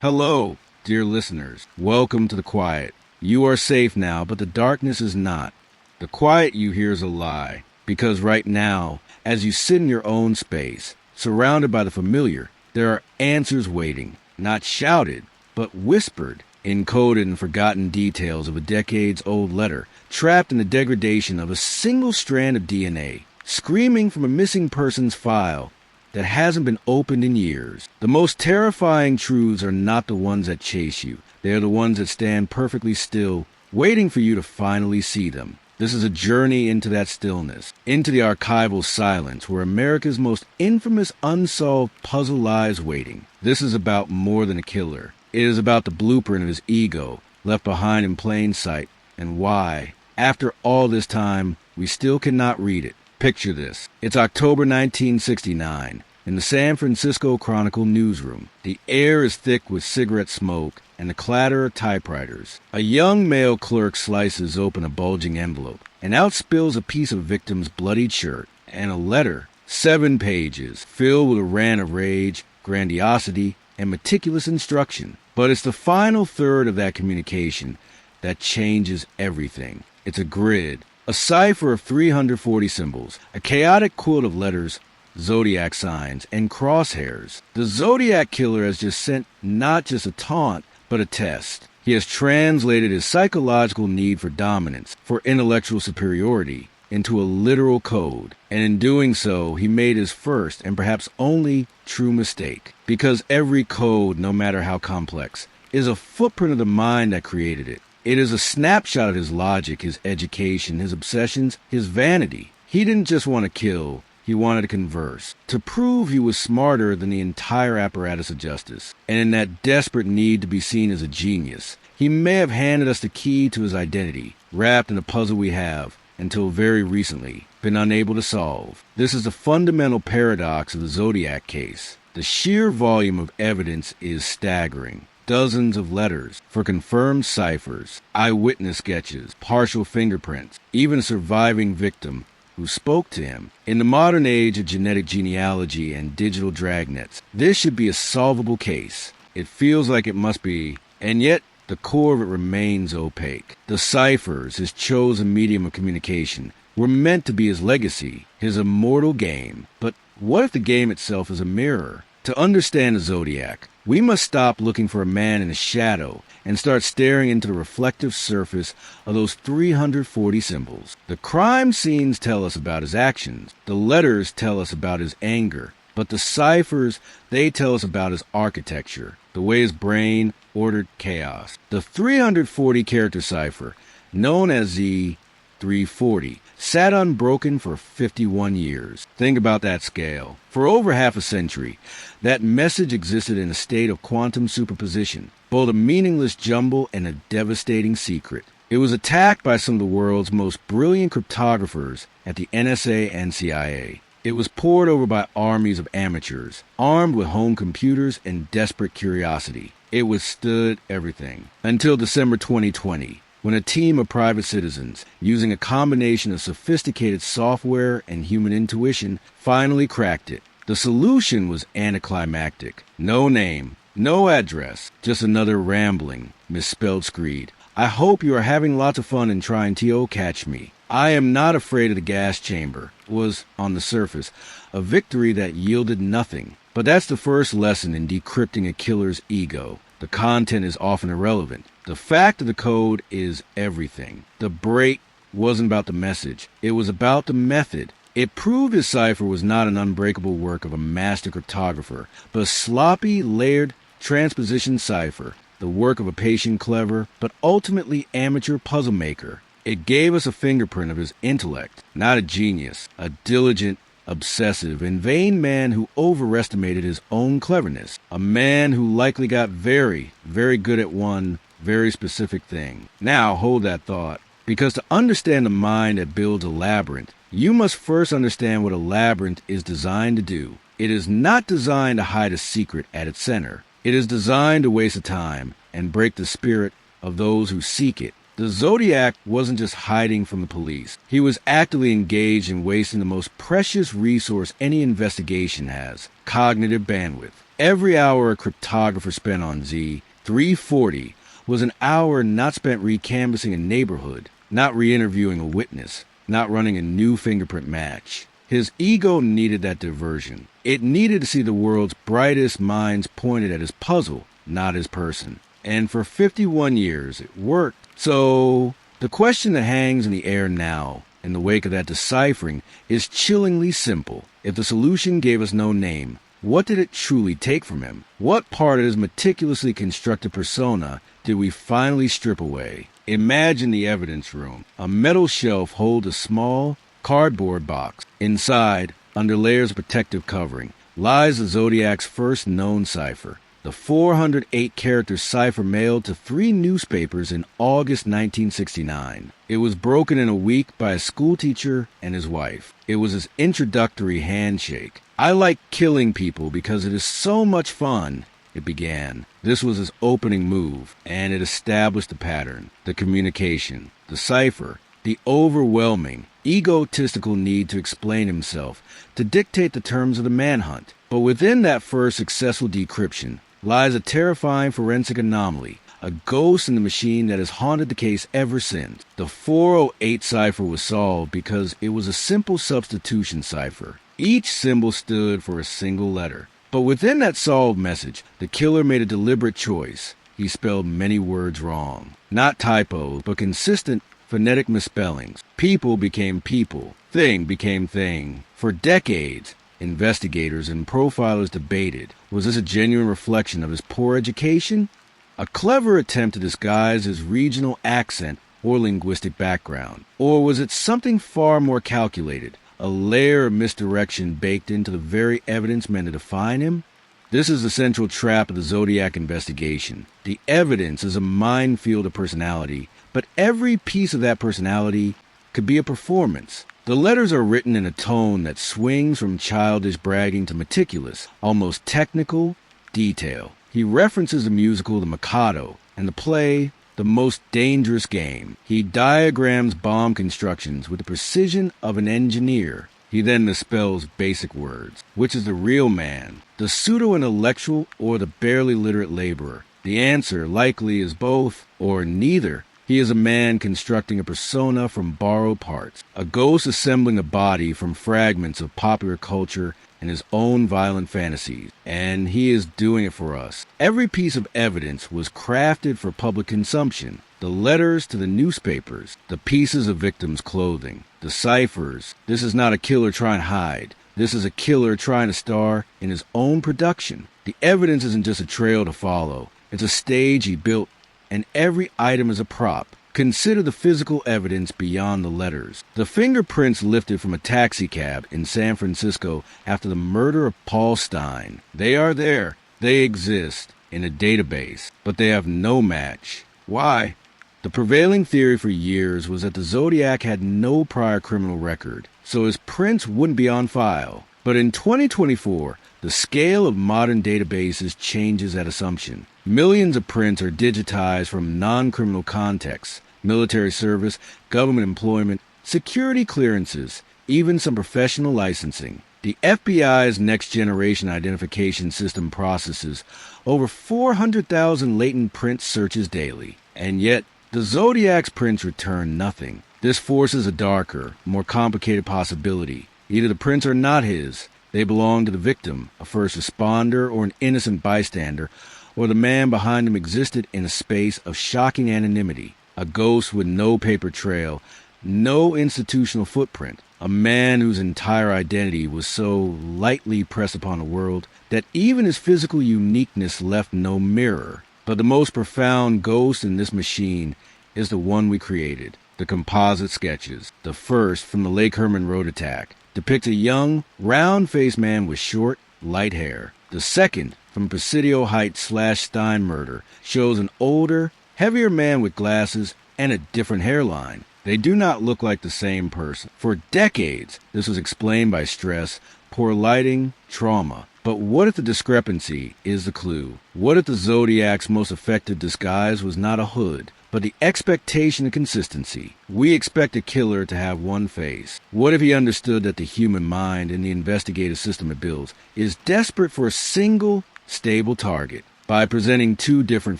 Hello, dear listeners. Welcome to the quiet. You are safe now, but the darkness is not. The quiet you hear is a lie, because right now, as you sit in your own space, surrounded by the familiar, there are answers waiting, not shouted, but whispered, encoded in forgotten details of a decades-old letter, trapped in the degradation of a single strand of DNA, screaming from a missing person's file that hasn't been opened in years. The most terrifying truths are not the ones that chase you. They are the ones that stand perfectly still, waiting for you to finally see them. This is a journey into that stillness, into the archival silence where America's most infamous unsolved puzzle lies waiting. This is about more than a killer. It is about the blueprint of his ego, left behind in plain sight, and why, after all this time, we still cannot read it. Picture this. It's October 1969. In the San Francisco Chronicle newsroom, the air is thick with cigarette smoke and the clatter of typewriters. A young male clerk slices open a bulging envelope, and out spills a piece of victim's bloodied shirt and a letter, 7 pages, filled with a rant of rage, grandiosity, and meticulous instruction. But it's the final third of that communication that changes everything. It's a grid. A cipher of 340 symbols, a chaotic quilt of letters, zodiac signs, and crosshairs. The Zodiac Killer has just sent not just a taunt, but a test. He has translated his psychological need for dominance, for intellectual superiority, into a literal code. And in doing so, he made his first and perhaps only true mistake. Because every code, no matter how complex, is a footprint of the mind that created it. It is a snapshot of his logic, his education, his obsessions, his vanity. He didn't just want to kill, he wanted to converse, to prove he was smarter than the entire apparatus of justice. And in that desperate need to be seen as a genius, he may have handed us the key to his identity, wrapped in a puzzle we have, until very recently, been unable to solve. This is the fundamental paradox of the Zodiac case. The sheer volume of evidence is staggering. Dozens of letters for confirmed ciphers, eyewitness sketches, partial fingerprints, even a surviving victim who spoke to him. In the modern age of genetic genealogy and digital dragnets, this should be a solvable case. It feels like it must be, and yet the core of it remains opaque. The ciphers, his chosen medium of communication, were meant to be his legacy, his immortal game. But what if the game itself is a mirror? To understand the Zodiac, we must stop looking for a man in the shadow and start staring into the reflective surface of those 340 symbols. The crime scenes tell us about his actions. The letters tell us about his anger. But the ciphers, they tell us about his architecture, the way his brain ordered chaos. The 340 character cipher, known as the 340, sat unbroken for 51 years. Think about that scale. For over half a century, that message existed in a state of quantum superposition, both a meaningless jumble and a devastating secret. It was attacked by some of the world's most brilliant cryptographers at the NSA and CIA. It was pored over by armies of amateurs, armed with home computers and desperate curiosity. It withstood everything. Until December 2020. When a team of private citizens, using a combination of sophisticated software and human intuition, finally cracked it. The solution was anticlimactic. No name, no address, just another rambling, misspelled screed. I hope you are having lots of fun in trying to catch me. I am not afraid of the gas chamber, was, on the surface, a victory that yielded nothing. But that's the first lesson in decrypting a killer's ego. The content is often irrelevant. The fact of the code is everything. The break wasn't about the message. It was about the method. It proved his cipher was not an unbreakable work of a master cryptographer, but a sloppy, layered transposition cipher, the work of a patient, clever, but ultimately amateur puzzle maker. It gave us a fingerprint of his intellect, not a genius, a diligent, obsessive, and vain man who overestimated his own cleverness. A man who likely got very, very good at one very specific thing. Now, hold that thought. Because to understand the mind that builds a labyrinth, you must first understand what a labyrinth is designed to do. It is not designed to hide a secret at its center. It is designed to waste time and break the spirit of those who seek it. The Zodiac wasn't just hiding from the police. He was actively engaged in wasting the most precious resource any investigation has, cognitive bandwidth. every hour a cryptographer spent on Z-340 was an hour not spent recanvassing a neighborhood, not re-interviewing a witness, not running a new fingerprint match. His ego needed that diversion. It needed to see the world's brightest minds pointed at his puzzle, not his person. And for 51 years, it worked. So, the question that hangs in the air now, in the wake of that deciphering, is chillingly simple. If the solution gave us no name, what did it truly take from him? What part of his meticulously constructed persona did we finally strip away? Imagine the evidence room. A metal shelf holds a small cardboard box. Inside, under layers of protective covering, lies the Zodiac's first known cipher. The 408-character cipher mailed to 3 newspapers in August 1969. It was broken in a week by a schoolteacher and his wife. It was his introductory handshake. "I like killing people because it is so much fun," it began. This was his opening move, and it established the pattern, the communication, the cipher, the overwhelming, egotistical need to explain himself, to dictate the terms of the manhunt. But within that first successful decryption lies a terrifying forensic anomaly, a ghost in the machine that has haunted the case ever since. The 408 cipher was solved because it was a simple substitution cipher. Each symbol stood for a single letter. But within that solved message, the killer made a deliberate choice. He spelled many words wrong. Not typos, but consistent phonetic misspellings. People became people. Thing became thing. For decades, investigators and profilers debated, was this a genuine reflection of his poor education? A clever attempt to disguise his regional accent or linguistic background? Or was it something far more calculated, a layer of misdirection baked into the very evidence meant to define him? This is the central trap of the Zodiac investigation. The evidence is a minefield of personality, but every piece of that personality could be a performance. The letters are written in a tone that swings from childish bragging to meticulous, almost technical detail. He references the musical The Mikado and the play The Most Dangerous Game. He diagrams bomb constructions with the precision of an engineer. He then misspells basic words. Which is the real man, the pseudo-intellectual or the barely literate laborer? The answer likely is both or neither. He is a man constructing a persona from borrowed parts, a ghost assembling a body from fragments of popular culture and his own violent fantasies, and he is doing it for us. Every piece of evidence was crafted for public consumption. The letters to the newspapers, the pieces of victims' clothing, the ciphers. This is not a killer trying to hide. This is a killer trying to star in his own production. The evidence isn't just a trail to follow. It's a stage he built, and every item is a prop. Consider the physical evidence beyond the letters. The fingerprints lifted from a taxicab in San Francisco after the murder of Paul Stein. They are there. They exist in a database, but they have no match. Why? The prevailing theory for years was that the Zodiac had no prior criminal record, so his prints wouldn't be on file. But in 2024, the scale of modern databases changes that assumption. Millions of prints are digitized from non-criminal contexts, military service, government employment, security clearances, even some professional licensing. The FBI's next-generation identification system processes over 400,000 latent print searches daily. And yet, the Zodiac's prints return nothing. This forces a darker, more complicated possibility. Either the prints are not his, they belong to the victim, a first responder or an innocent bystander, or the man behind them existed in a space of shocking anonymity, a ghost with no paper trail, no institutional footprint, a man whose entire identity was so lightly pressed upon the world that even his physical uniqueness left no mirror. But the most profound ghost in this machine is the one we created, the composite sketches. The first, from the Lake Herman road attack, depicts a young, round-faced man with short, light hair. The second, from Presidio Heights / Stein murder, shows an older, heavier man with glasses and a different hairline. They do not look like the same person. For decades, this was explained by stress, poor lighting, trauma. But what if the discrepancy is the clue? What if the Zodiac's most effective disguise was not a hood, but the expectation of consistency? We expect a killer to have one face. What if he understood that the human mind and the investigative system it builds is desperate for a single, stable target. By presenting two different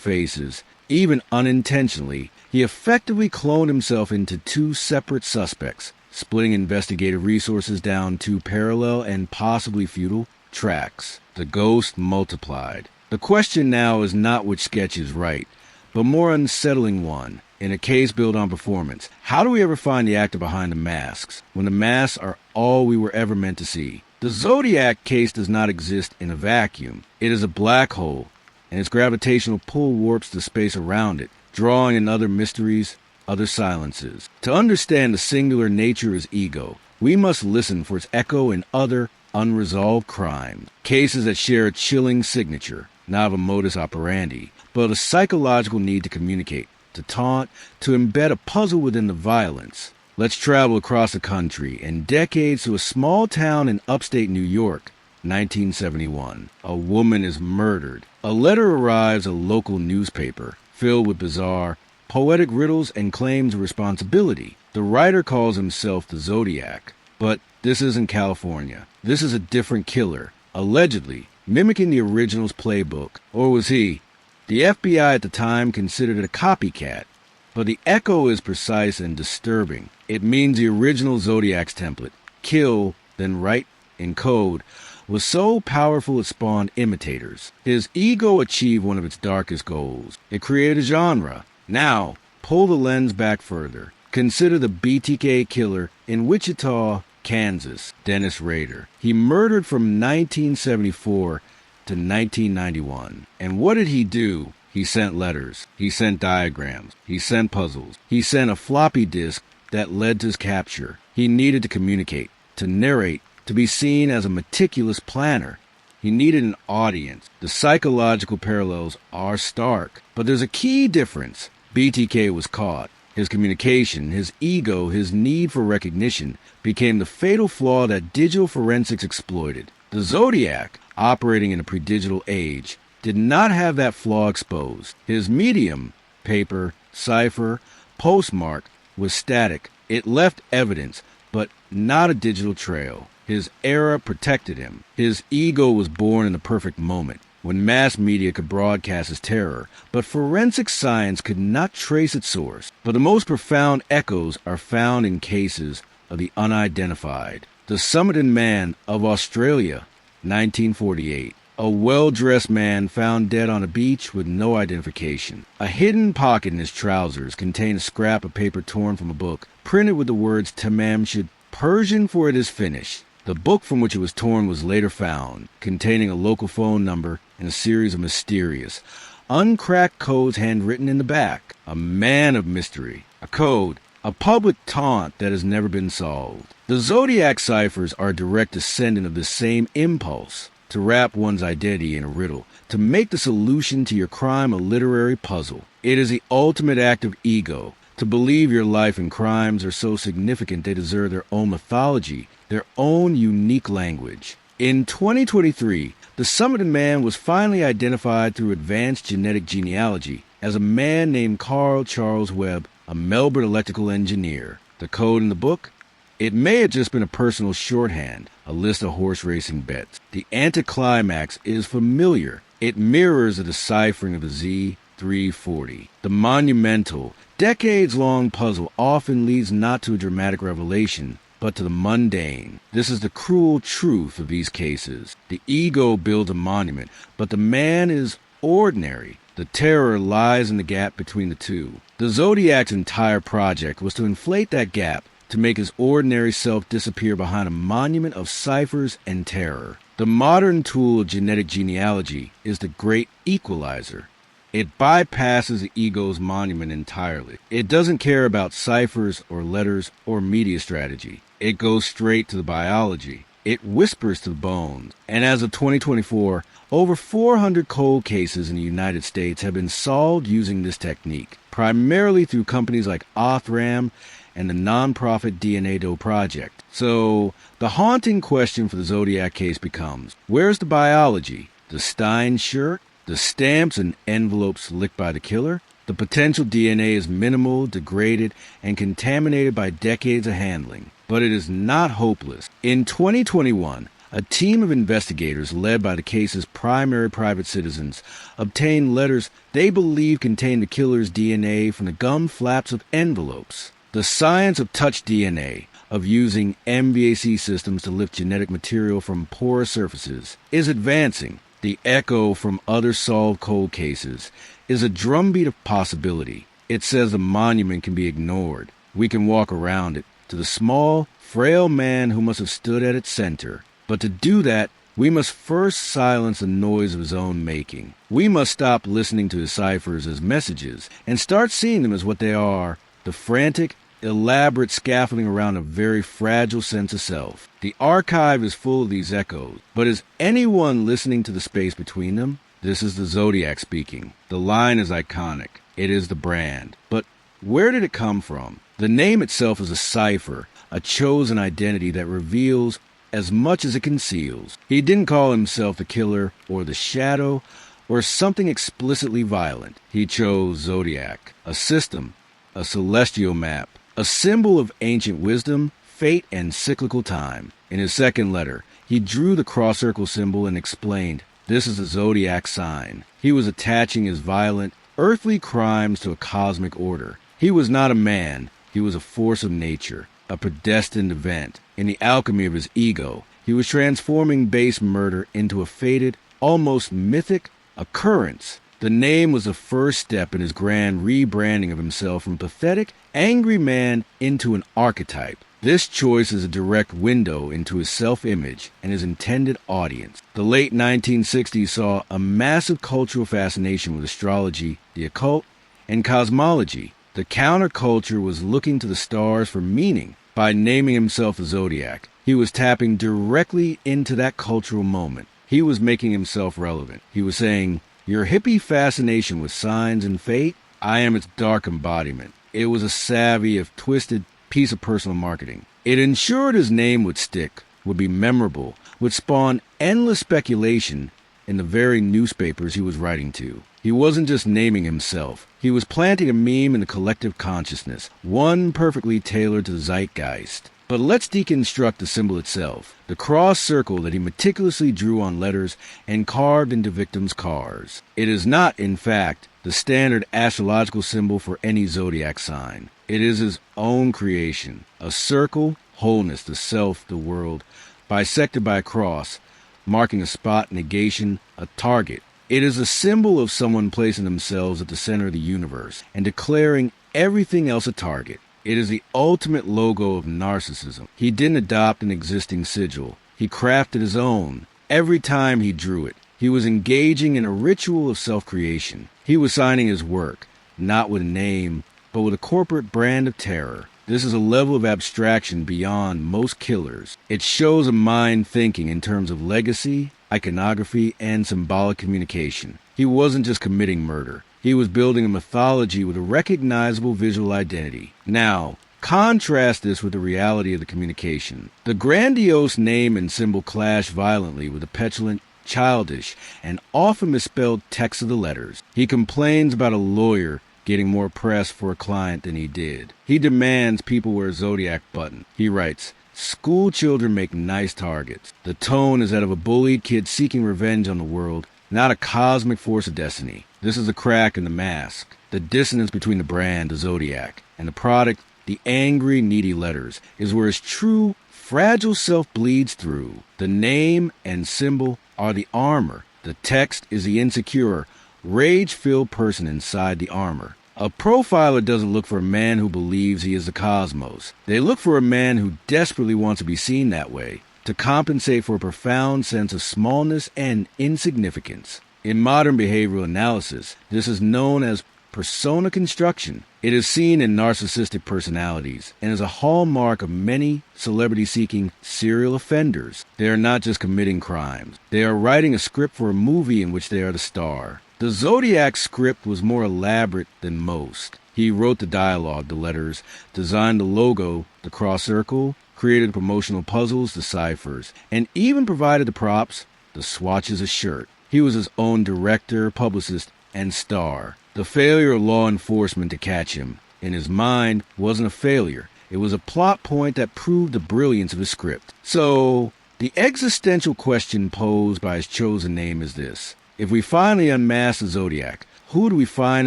faces, even unintentionally, he effectively cloned himself into two separate suspects, splitting investigative resources down two parallel and possibly futile tracks. The ghost multiplied. The question now is not which sketch is right, but more unsettling one. In a case built on performance, how do we ever find the actor behind the masks, when the masks are all we were ever meant to see? The Zodiac case does not exist in a vacuum. It is a black hole, and its gravitational pull warps the space around it, drawing in other mysteries, other silences. To understand the singular nature is ego, we must listen for its echo in other unresolved crimes, cases that share a chilling signature, not of a modus operandi, but a psychological need to communicate, to taunt, to embed a puzzle within the violence. Let's travel across the country and decades to a small town in upstate New York, 1971. A woman is murdered. A letter arrives at a local newspaper, filled with bizarre, poetic riddles and claims of responsibility. The writer calls himself the Zodiac. But this isn't California. This is a different killer, allegedly mimicking the original's playbook. Or was he? The FBI at the time considered it a copycat. But the echo is precise and disturbing. It means the original Zodiac's template, kill, then write in code, was so powerful it spawned imitators. His ego achieved one of its darkest goals. It created a genre. Now, pull the lens back further. Consider the BTK killer in Wichita, Kansas, Dennis Rader. He murdered from 1974 to 1991. And what did he do? He sent letters. He sent diagrams. He sent puzzles. He sent a floppy disk that led to his capture. He needed to communicate, to narrate, to be seen as a meticulous planner. He needed an audience. The psychological parallels are stark. But there's a key difference. BTK was caught. His communication, his ego, his need for recognition became the fatal flaw that digital forensics exploited. The Zodiac, operating in a pre-digital age, did not have that flaw exposed. His medium, paper, cipher, postmark, was static. It left evidence, but not a digital trail. His era protected him. His ego was born in the perfect moment, when mass media could broadcast his terror, but forensic science could not trace its source. But the most profound echoes are found in cases of the unidentified. The Somerton Man of Australia, 1948. A well-dressed man found dead on a beach with no identification. A hidden pocket in his trousers contained a scrap of paper torn from a book, printed with the words Tamam Shud, Persian for it is finished. The book from which it was torn was later found, containing a local phone number and a series of mysterious, uncracked codes handwritten in the back. A man of mystery. A code. A public taunt that has never been solved. The Zodiac ciphers are a direct descendant of this same impulse, to wrap one's identity in a riddle, to make the solution to your crime a literary puzzle. It is the ultimate act of ego, to believe your life and crimes are so significant they deserve their own mythology, their own unique language. In 2023, the Somerton Man was finally identified through advanced genetic genealogy as a man named Carl Charles Webb, a Melbourne electrical engineer. The code in the book? It may have just been a personal shorthand, a list of horse racing bets. The anticlimax is familiar. It mirrors the deciphering of the Z340. The monumental, decades-long puzzle often leads not to a dramatic revelation, but to the mundane. This is the cruel truth of these cases. The ego builds a monument, but the man is ordinary. The terror lies in the gap between the two. The Zodiac's entire project was to inflate that gap, to make his ordinary self disappear behind a monument of ciphers and terror. The modern tool of genetic genealogy is the great equalizer. It bypasses the ego's monument entirely. It doesn't care about ciphers or letters or media strategy. It goes straight to the biology. It whispers to the bones. And as of 2024, over 400 cold cases in the United States have been solved using this technique, primarily through companies like Othram and the nonprofit DNA Doe Project. So, the haunting question for the Zodiac case becomes, where's the biology? The Stein shirt? The stamps and envelopes licked by the killer? The potential DNA is minimal, degraded, and contaminated by decades of handling. But it is not hopeless. In 2021, A team of investigators led by the case's primary private citizens obtained letters they believed contained the killer's DNA from the gum flaps of envelopes. The science of touch DNA, of using MVAC systems to lift genetic material from porous surfaces, is advancing. The echo from other solved cold cases is a drumbeat of possibility. It says a monument can be ignored. We can walk around it, to the small, frail man who must have stood at its center. But to do that, we must first silence the noise of his own making. We must stop listening to his ciphers as messages and start seeing them as what they are, the frantic, elaborate scaffolding around a very fragile sense of self. The archive is full of these echoes, but is anyone listening to the space between them? This is the Zodiac speaking. The line is iconic. It is the brand. But where did it come from? The name itself is a cipher, a chosen identity that reveals as much as it conceals. He didn't call himself the killer or the shadow or something explicitly violent. He chose Zodiac, a system, a celestial map, a symbol of ancient wisdom, fate, and cyclical time. In his second letter, he drew the cross-circle symbol and explained, this is a zodiac sign. He was attaching his violent, earthly crimes to a cosmic order. He was not a man. He was a force of nature, a predestined event. In the alchemy of his ego, he was transforming base murder into a fated, almost mythic occurrence. The name was the first step in his grand rebranding of himself from pathetic, angry man into an archetype. This choice is a direct window into his self-image and his intended audience. The late 1960s saw a massive cultural fascination with astrology, the occult, and cosmology. The counterculture was looking to the stars for meaning. By naming himself the Zodiac, he was tapping directly into that cultural moment. He was making himself relevant. He was saying, your hippie fascination with signs and fate, I am its dark embodiment. It was a savvy, if twisted, piece of personal marketing. It ensured his name would stick, would be memorable, would spawn endless speculation in the very newspapers he was writing to. He wasn't just naming himself. He was planting a meme in the collective consciousness, one perfectly tailored to the zeitgeist. But let's deconstruct the symbol itself, the cross circle that he meticulously drew on letters and carved into victims' cars. It is not, in fact, the standard astrological symbol for any zodiac sign. It is his own creation, a circle, wholeness, the self, the world, bisected by a cross, marking a spot, negation, a target. It is a symbol of someone placing themselves at the center of the universe and declaring everything else a target. It is the ultimate logo of narcissism. He didn't adopt an existing sigil. He crafted his own. Every time he drew it, he was engaging in a ritual of self-creation. He was signing his work, not with a name, but with a corporate brand of terror. This is a level of abstraction beyond most killers. It shows a mind thinking in terms of legacy, iconography, and symbolic communication. He wasn't just committing murder. He was building a mythology with a recognizable visual identity. Now, contrast this with the reality of the communication. The grandiose name and symbol clash violently with the petulant, childish, and often misspelled text of the letters. He complains about a lawyer getting more press for a client than he did. He demands people wear a Zodiac button. He writes, school children make nice targets. The tone is that of a bullied kid seeking revenge on the world, not a cosmic force of destiny. This is a crack in the mask. The dissonance between the brand, the Zodiac, and the product, the angry, needy letters, is where his true, fragile self bleeds through. The name and symbol are the armor. The text is the insecure, rage-filled person inside the armor. A profiler doesn't look for a man who believes he is the cosmos. They look for a man who desperately wants to be seen that way, to compensate for a profound sense of smallness and insignificance. In modern behavioral analysis, this is known as persona construction. It is seen in narcissistic personalities and is a hallmark of many celebrity-seeking serial offenders. They are not just committing crimes. They are writing a script for a movie in which they are the star. The Zodiac script was more elaborate than most. He wrote the dialogue, the letters, designed the logo, the cross circle, created the promotional puzzles, the ciphers, and even provided the props, the swatches of shirt. He was his own director, publicist, and star. The failure of law enforcement to catch him, in his mind, wasn't a failure. It was a plot point that proved the brilliance of his script. So, The existential question posed by his chosen name is this. If we finally unmask the Zodiac, who do we find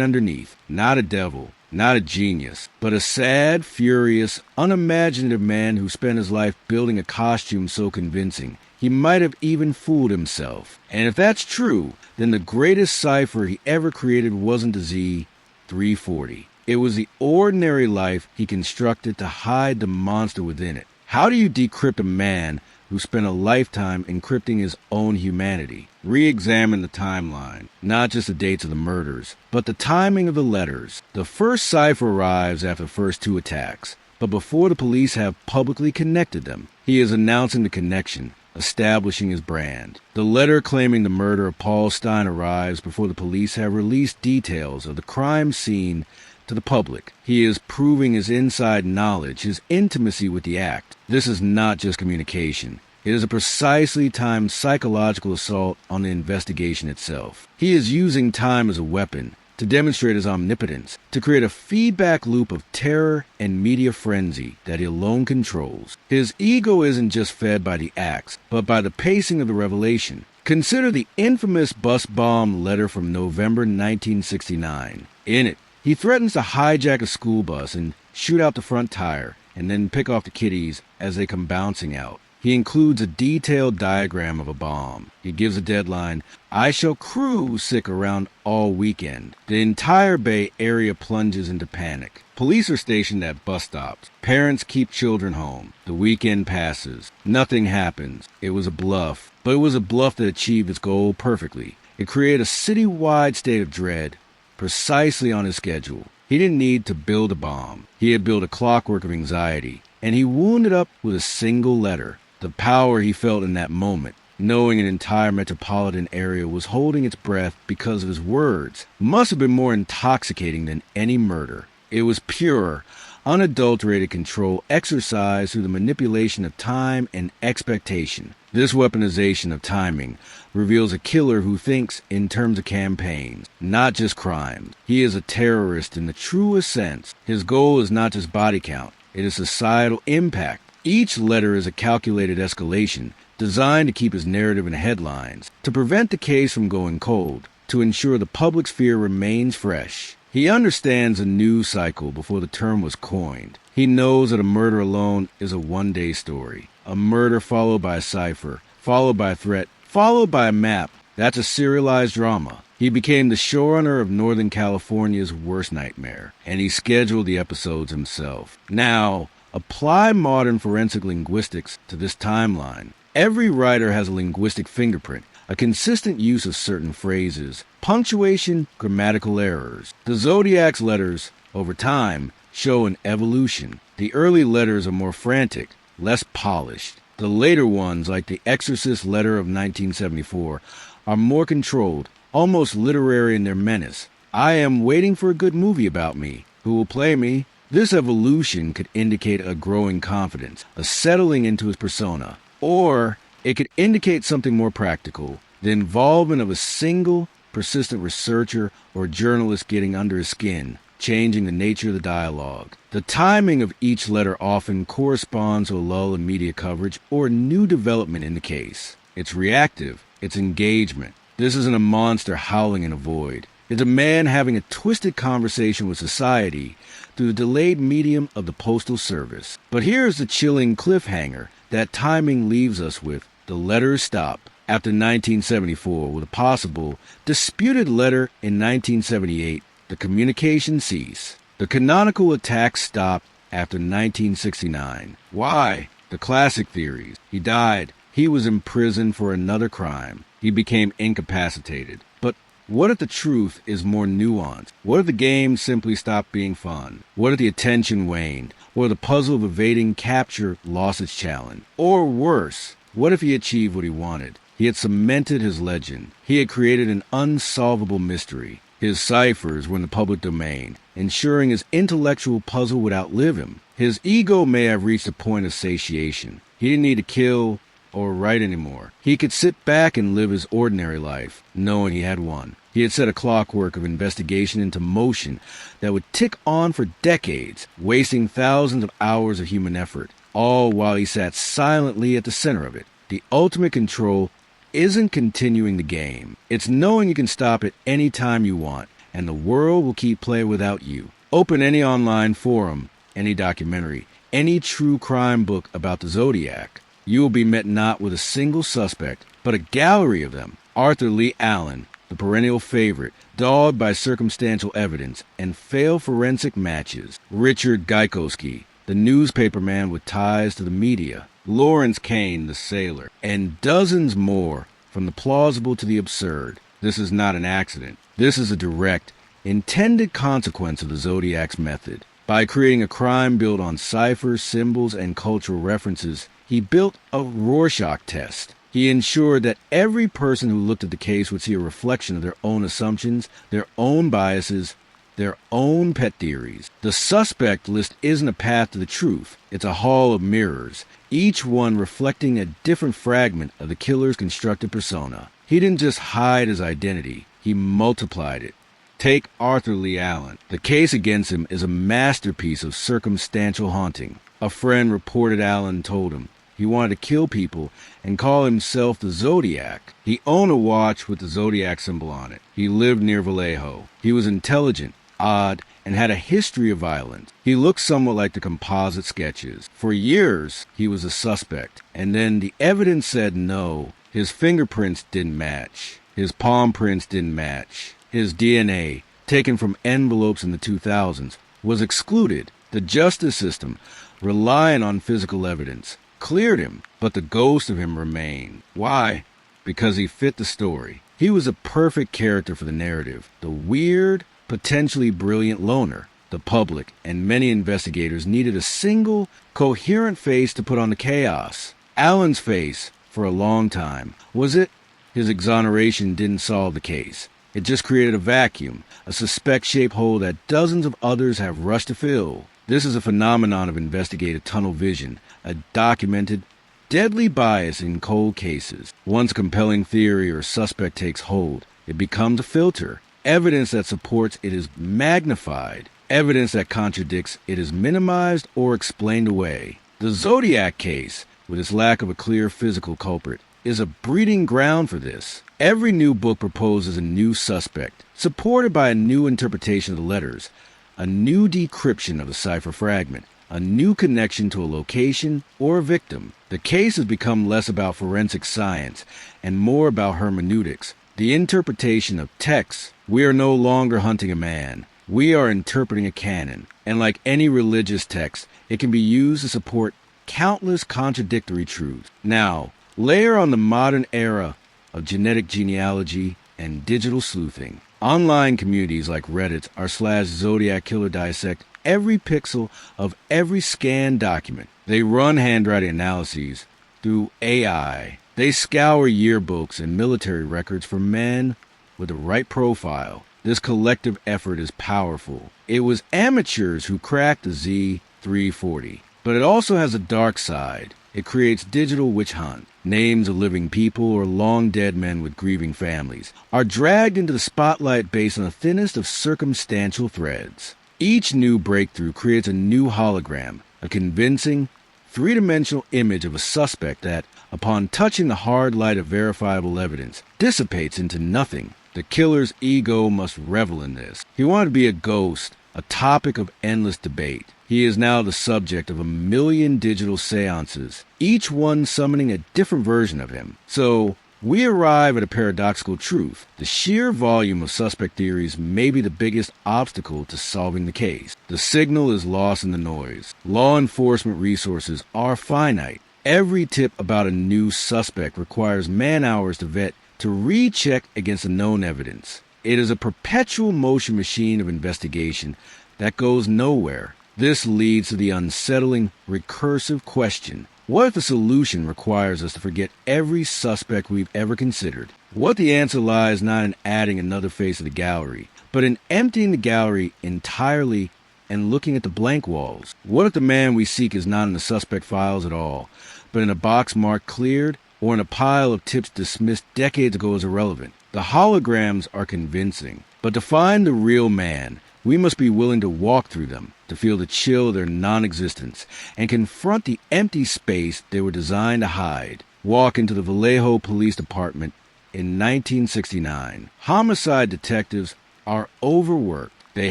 underneath? Not a devil, not a genius, but a sad, furious, unimaginative man who spent his life building a costume so convincing he might have even fooled himself. And if that's true, then the greatest cipher he ever created wasn't the Z340. It was the ordinary life he constructed to hide the monster within it. How do you decrypt a man who spent a lifetime encrypting his own humanity? Re-examine the timeline, not just the dates of the murders, but the timing of the letters. The first cipher arrives after the first two attacks, but before the police have publicly connected them. He is announcing the connection, establishing his brand. The letter claiming the murder of Paul Stein arrives before the police have released details of the crime scene to the public. He is proving his inside knowledge, his intimacy with the act. This is not just communication. It is a precisely timed psychological assault on the investigation itself. He is using time as a weapon to demonstrate his omnipotence, to create a feedback loop of terror and media frenzy that he alone controls. His ego isn't just fed by the acts, but by the pacing of the revelation. Consider the infamous bus bomb letter from November 1969. In it, he threatens to hijack a school bus and shoot out the front tire, and then pick off the kiddies as they come bouncing out. He includes a detailed diagram of a bomb. He gives a deadline, "I shall cruise sick around all weekend." The entire Bay Area plunges into panic. Police are stationed at bus stops. Parents keep children home. The weekend passes. Nothing happens. It was a bluff, but it was a bluff that achieved its goal perfectly. It created a city-wide state of dread, precisely on his schedule. He didn't need to build a bomb. He had built a clockwork of anxiety, and he wound it up with a single letter. The power he felt in that moment, knowing an entire metropolitan area was holding its breath because of his words, must have been more intoxicating than any murder. It was pure, unadulterated control exercised through the manipulation of time and expectation. This weaponization of timing reveals a killer who thinks in terms of campaigns, not just crimes. He is a terrorist in the truest sense. His goal is not just body count, it is societal impact. Each letter is a calculated escalation, designed to keep his narrative in the headlines, to prevent the case from going cold, to ensure the public's fear remains fresh. He understands a news cycle before the term was coined. He knows that a murder alone is a one-day story. A murder followed by a cipher, followed by a threat, followed by a map. That's a serialized drama. He became the showrunner of Northern California's worst nightmare, and he scheduled the episodes himself. Now, apply modern forensic linguistics to this timeline. Every writer has a linguistic fingerprint, a consistent use of certain phrases, punctuation, grammatical errors. The Zodiac's letters, over time, show an evolution. The early letters are more frantic, less polished. The later ones, like the Exorcist letter of 1974, are more controlled, almost literary in their menace. "I am waiting for a good movie about me. Who will play me?" This evolution could indicate a growing confidence, a settling into his persona. Or it could indicate something more practical, the involvement of a single, persistent researcher or journalist getting under his skin, changing the nature of the dialogue. The timing of each letter often corresponds to a lull in media coverage or a new development in the case. It's reactive, it's engagement. This isn't a monster howling in a void. It's a man having a twisted conversation with society through the delayed medium of the Postal Service. But here's the chilling cliffhanger that timing leaves us with. The letters stop after 1974 with a possible disputed letter in 1978. The communication cease. The canonical attacks stop after 1969. Why? The classic theories. He died. He was imprisoned for another crime. He became incapacitated. But what if the truth is more nuanced? What if the game simply stopped being fun? What if the attention waned? Or the puzzle of evading capture lost its challenge? Or worse, what if he achieved what he wanted? He had cemented his legend. He had created an unsolvable mystery. His ciphers were in the public domain, ensuring his intellectual puzzle would outlive him. His ego may have reached a point of satiation. He didn't need to kill or write anymore. He could sit back and live his ordinary life, knowing he had won. He had set a clockwork of investigation into motion that would tick on for decades, wasting thousands of hours of human effort, all while he sat silently at the center of it. The ultimate control isn't continuing the game. It's knowing you can stop it any time you want, and the world will keep playing without you. Open any online forum, any documentary, any true crime book about the Zodiac. You will be met not with a single suspect, but a gallery of them. Arthur Lee Allen, the perennial favorite, dogged by circumstantial evidence and failed forensic matches. Richard Gaikowski, the newspaperman with ties to the media. Lawrence Kane, the sailor, and dozens more, from the plausible to the absurd. This is not an accident. This is a direct, intended consequence of the Zodiac's method. By creating a crime built on ciphers, symbols, and cultural references, he built a Rorschach test. He ensured that every person who looked at the case would see a reflection of their own assumptions, their own biases, their own pet theories. The suspect list isn't a path to the truth. It's a hall of mirrors, each one reflecting a different fragment of the killer's constructed persona. He didn't just hide his identity, he multiplied it. Take Arthur Lee Allen. The case against him is a masterpiece of circumstantial haunting. A friend reported Allen told him he wanted to kill people and call himself the Zodiac. He owned a watch with the Zodiac symbol on it. He lived near Vallejo. He was intelligent, odd, and had a history of violence. He looked somewhat like the composite sketches. For years, he was a suspect, and then the evidence said no. His fingerprints didn't match. His palm prints didn't match. His DNA, taken from envelopes in the 2000s, was excluded. The justice system, relying on physical evidence, cleared him, but the ghost of him remained. Why? Because he fit the story. He was a perfect character for the narrative. The weird, potentially brilliant loner. The public and many investigators needed a single, coherent face to put on the chaos. Allen's face, for a long time, was it? His exoneration didn't solve the case. It just created a vacuum, a suspect-shaped hole that dozens of others have rushed to fill. This is a phenomenon of investigative tunnel vision, a documented, deadly bias in cold cases. Once a compelling theory or suspect takes hold, it becomes a filter. Evidence that supports it is magnified. Evidence that contradicts it is minimized or explained away. The Zodiac case, with its lack of a clear physical culprit, is a breeding ground for this. Every new book proposes a new suspect, supported by a new interpretation of the letters, a new decryption of the cipher fragment, a new connection to a location or a victim. The case has become less about forensic science and more about hermeneutics, the interpretation of texts. We are no longer hunting a man. We are interpreting a canon, and like any religious text, it can be used to support countless contradictory truths. Now, layer on the modern era of genetic genealogy and digital sleuthing. Online communities like Reddit r /Zodiac Killer dissect every pixel of every scanned document. They run handwriting analyses through AI. They scour yearbooks and military records for men with the right profile. This collective effort is powerful. It was amateurs who cracked the Z340. But it also has a dark side. It creates digital witch hunt. Names of living people or long-dead men with grieving families are dragged into the spotlight based on the thinnest of circumstantial threads. Each new breakthrough creates a new hologram, a convincing, three-dimensional image of a suspect that, upon touching the hard light of verifiable evidence, dissipates into nothing. The killer's ego must revel in this. He wanted to be a ghost, a topic of endless debate. He is now the subject of 1 million digital seances, each one summoning a different version of him. So, we arrive at a paradoxical truth. The sheer volume of suspect theories may be the biggest obstacle to solving the case. The signal is lost in the noise. Law enforcement resources are finite. Every tip about a new suspect requires man-hours to vet, to recheck against the known evidence. It is a perpetual motion machine of investigation that goes nowhere. This leads to the unsettling, recursive question: what if the solution requires us to forget every suspect we've ever considered? What the answer lies not in adding another face to the gallery, but in emptying the gallery entirely and looking at the blank walls. What if the man we seek is not in the suspect files at all, but in a box marked cleared, or in a pile of tips dismissed decades ago as irrelevant? The holograms are convincing, but to find the real man, we must be willing to walk through them, to feel the chill of their non-existence, and confront the empty space they were designed to hide. walk into the Vallejo Police Department in 1969. Homicide detectives are overworked. They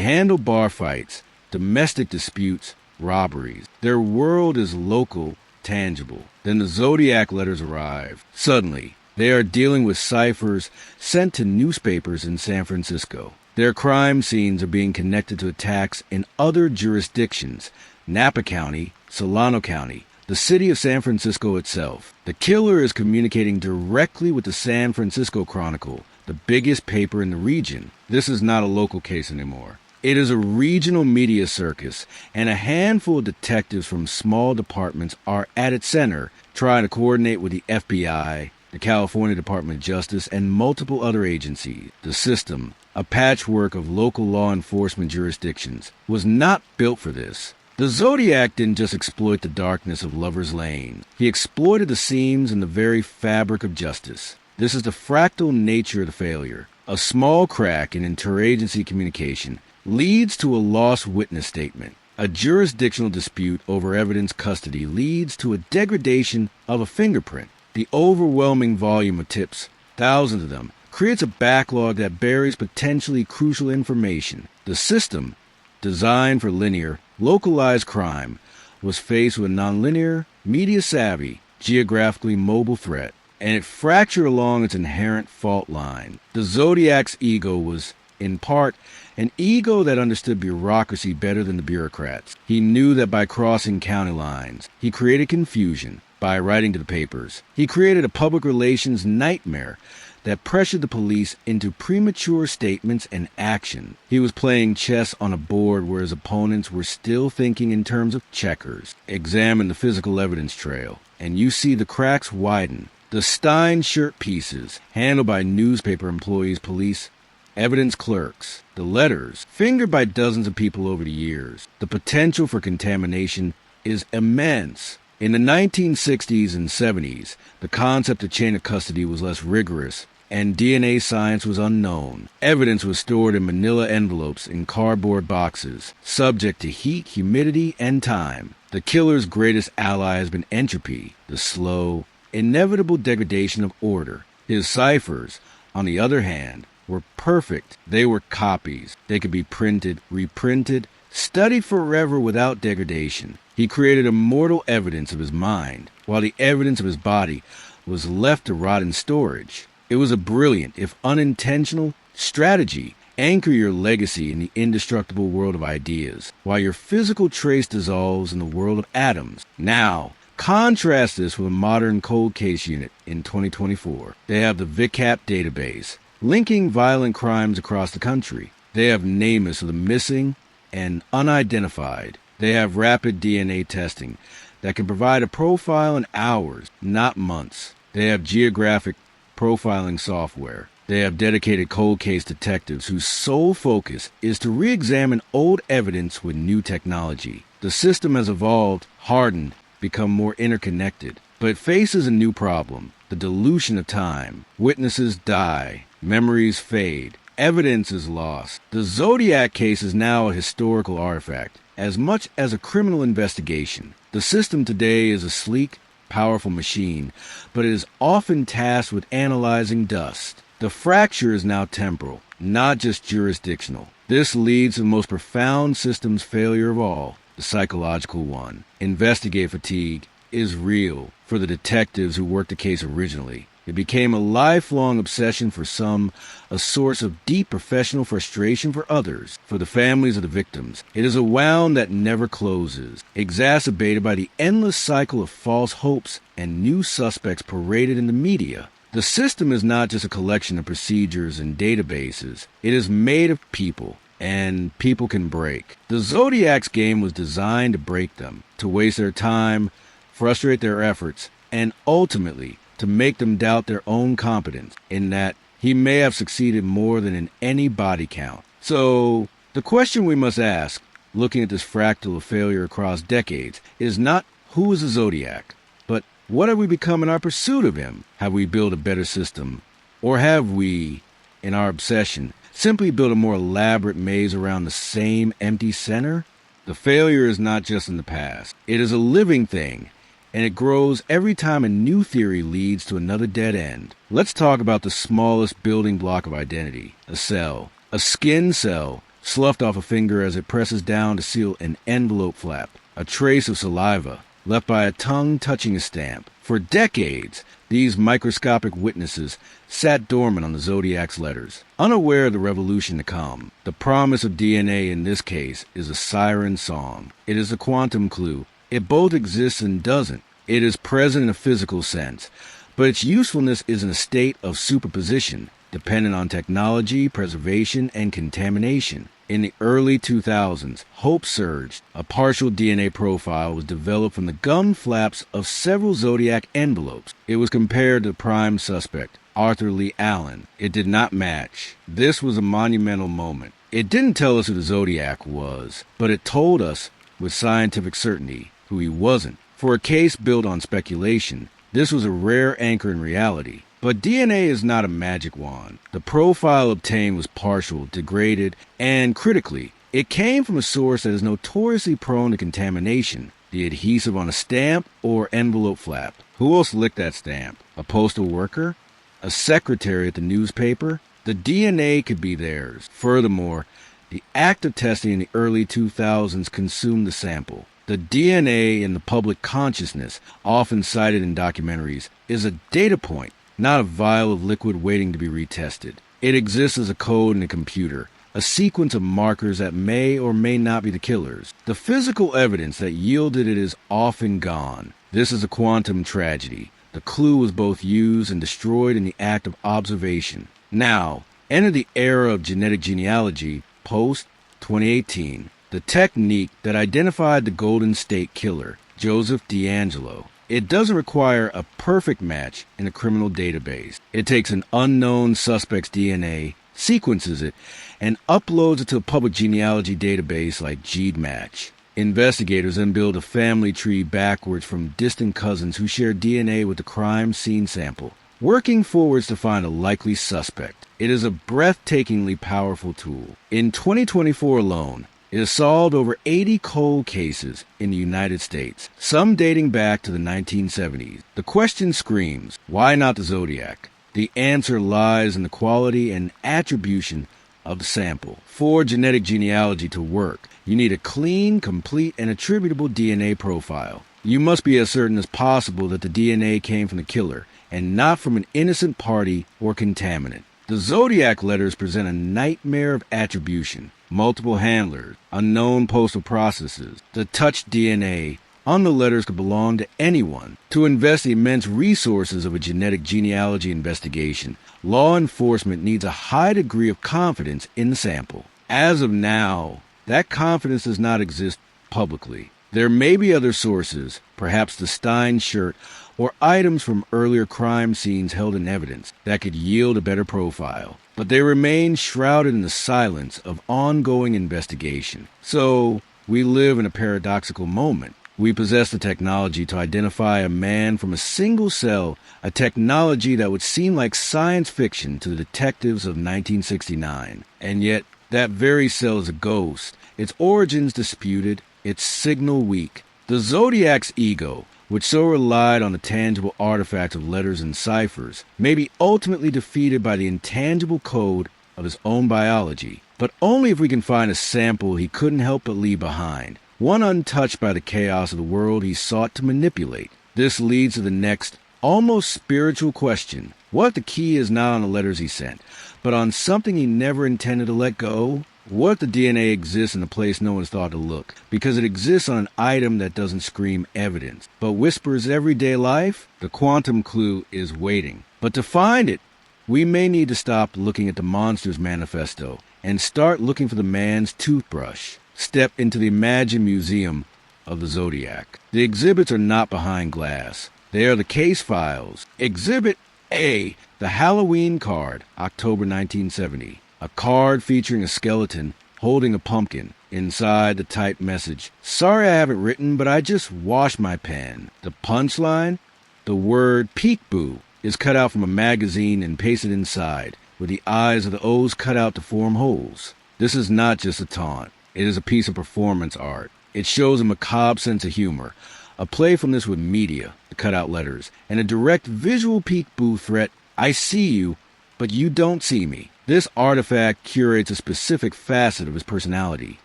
handle bar fights, domestic disputes, robberies. Their world is local, tangible. Then the Zodiac letters arrive. Suddenly, they are dealing with ciphers sent to newspapers in San Francisco. Their crime scenes are being connected to attacks in other jurisdictions, Napa County, Solano County, the city of San Francisco itself. The killer is communicating directly with the San Francisco Chronicle, the biggest paper in the region. This is not a local case anymore. It is a regional media circus, and a handful of detectives from small departments are at its center, trying to coordinate with the FBI, the California Department of Justice, and multiple other agencies. The system, a patchwork of local law enforcement jurisdictions, was not built for this. The Zodiac didn't just exploit the darkness of Lover's Lane. He exploited the seams in the very fabric of justice. This is the fractal nature of the failure. A small crack in interagency communication leads to a lost witness statement. A jurisdictional dispute over evidence custody leads to a degradation of a fingerprint. The overwhelming volume of tips, thousands of them, creates a backlog that buries potentially crucial information. The system, designed for linear, localized crime, was faced with a nonlinear, media-savvy, geographically mobile threat, and it fractured along its inherent fault line. The Zodiac's ego was, in part, an ego that understood bureaucracy better than the bureaucrats. He knew that by crossing county lines, he created confusion. By writing to the papers, he created a public relations nightmare that pressured the police into premature statements and action. He was playing chess on a board where his opponents were still thinking in terms of checkers. Examine the physical evidence trail, and you see the cracks widen. The Stein shirt pieces, handled by newspaper employees, police, evidence clerks. The letters, fingered by dozens of people over the years. The potential for contamination is immense. In the 1960s and 70s, the concept of chain of custody was less rigorous, and DNA science was unknown. Evidence was stored in manila envelopes in cardboard boxes, subject to heat, humidity, and time. The killer's greatest ally has been entropy, the slow, inevitable degradation of order. His ciphers, on the other hand, were perfect. They were copies. They could be printed, reprinted, studied forever without degradation. He created immortal evidence of his mind, while the evidence of his body was left to rot in storage. It was a brilliant, if unintentional, strategy. Anchor your legacy in the indestructible world of ideas, while your physical trace dissolves in the world of atoms. Now, contrast this with a modern cold case unit in 2024. They have the VICAP database, linking violent crimes across the country. They have NamUs of the missing and unidentified. They have rapid DNA testing that can provide a profile in hours, not months. They have geographic profiling software. They have dedicated cold case detectives whose sole focus is to re-examine old evidence with new technology. The system has evolved, hardened, become more interconnected, but it faces a new problem: the dilution of time. Witnesses die, memories fade, evidence is lost. The Zodiac case is now a historical artifact, as much as a criminal investigation. The system today is a sleek, powerful machine, but it is often tasked with analyzing dust. The fracture is now temporal, not just jurisdictional. This leads to the most profound systems failure of all, the psychological one. Investigative fatigue is real for the detectives who worked the case originally. It became a lifelong obsession for some, a source of deep professional frustration for others. For the families of the victims, it is a wound that never closes, exacerbated by the endless cycle of false hopes and new suspects paraded in the media. The system is not just a collection of procedures and databases. It is made of people, and people can break. The Zodiac's game was designed to break them, to waste their time, frustrate their efforts, and ultimately to make them doubt their own competence, in that he may have succeeded more than in any body count. So, the question we must ask, looking at this fractal of failure across decades, is not who is the Zodiac, but what have we become in our pursuit of him? Have we built a better system? Or have we, in our obsession, simply built a more elaborate maze around the same empty center? The failure is not just in the past. It is a living thing, and it grows every time a new theory leads to another dead end. Let's talk about the smallest building block of identity, a cell. A skin cell, sloughed off a finger as it presses down to seal an envelope flap. A trace of saliva, left by a tongue touching a stamp. For decades, these microscopic witnesses sat dormant on the zodiac's letters, unaware of the revolution to come. The promise of DNA in this case is a siren song. It is a quantum clue. It both exists and doesn't. It is present in a physical sense, but its usefulness is in a state of superposition, dependent on technology, preservation, and contamination. In the early 2000s, hope surged. A partial DNA profile was developed from the gum flaps of several Zodiac envelopes. It was compared to the prime suspect, Arthur Lee Allen. It did not match. This was a monumental moment. It didn't tell us who the Zodiac was, but it told us with scientific certainty who he wasn't. For a case built on speculation, this was a rare anchor in reality. But DNA is not a magic wand. The profile obtained was partial, degraded, and critically, it came from a source that is notoriously prone to contamination, the adhesive on a stamp or envelope flap. Who else licked that stamp? A postal worker? A secretary at the newspaper? The DNA could be theirs. Furthermore, the act of testing in the early 2000s consumed the sample. The DNA in the public consciousness, often cited in documentaries, is a data point, not a vial of liquid waiting to be retested. It exists as a code in a computer, a sequence of markers that may or may not be the killers. The physical evidence that yielded it is often gone. This is a quantum tragedy. The clue was both used and destroyed in the act of observation. Now, enter the era of genetic genealogy post-2018, the technique that identified the Golden State Killer, Joseph DeAngelo. It doesn't require a perfect match in a criminal database. It takes an unknown suspect's DNA, sequences it, and uploads it to a public genealogy database like GEDmatch. Investigators then build a family tree backwards from distant cousins who share DNA with the crime scene sample, working forwards to find a likely suspect. It is a breathtakingly powerful tool. In 2024 alone, it has solved over 80 cold cases in the United States, some dating back to the 1970s. The question screams, why not the Zodiac? The answer lies in the quality and attribution of the sample. For genetic genealogy to work, you need a clean, complete, and attributable DNA profile. You must be as certain as possible that the DNA came from the killer and not from an innocent party or contaminant. The Zodiac letters present a nightmare of attribution. Multiple handlers, unknown postal processes. The touched DNA on the letters could belong to anyone. To invest the immense resources of a genetic genealogy investigation, law enforcement needs a high degree of confidence in the sample. As of now, that confidence does not exist publicly. There may be other sources, perhaps the Stein shirt, or items from earlier crime scenes held in evidence that could yield a better profile. But they remain shrouded in the silence of ongoing investigation. So, we live in a paradoxical moment. We possess the technology to identify a man from a single cell, a technology that would seem like science fiction to the detectives of 1969. And yet, that very cell is a ghost, its origins disputed, its signal weak. The Zodiac's ego, which so relied on the tangible artifacts of letters and ciphers, may be ultimately defeated by the intangible code of his own biology, but only if we can find a sample he couldn't help but leave behind, one untouched by the chaos of the world he sought to manipulate. This leads to the next, almost spiritual question. What if the key is not on the letters he sent, but on something he never intended to let go? What if the DNA exists in a place no one's thought to look, because it exists on an item that doesn't scream evidence, but whispers everyday life? The quantum clue is waiting. But to find it, we may need to stop looking at the monster's manifesto and start looking for the man's toothbrush. Step into the imagined museum of the Zodiac. The exhibits are not behind glass. They are the case files. Exhibit A, the Halloween card, October 1970. A card featuring a skeleton holding a pumpkin. Inside the typed message, "Sorry I haven't written, but I just washed my pen." The punchline? The word peekaboo is cut out from a magazine and pasted inside, with the eyes of the O's cut out to form holes. This is not just a taunt. It is a piece of performance art. It shows a macabre sense of humor, a playfulness with media, the cutout letters, and a direct visual peekaboo threat, I see you, but you don't see me. This artifact curates a specific facet of his personality,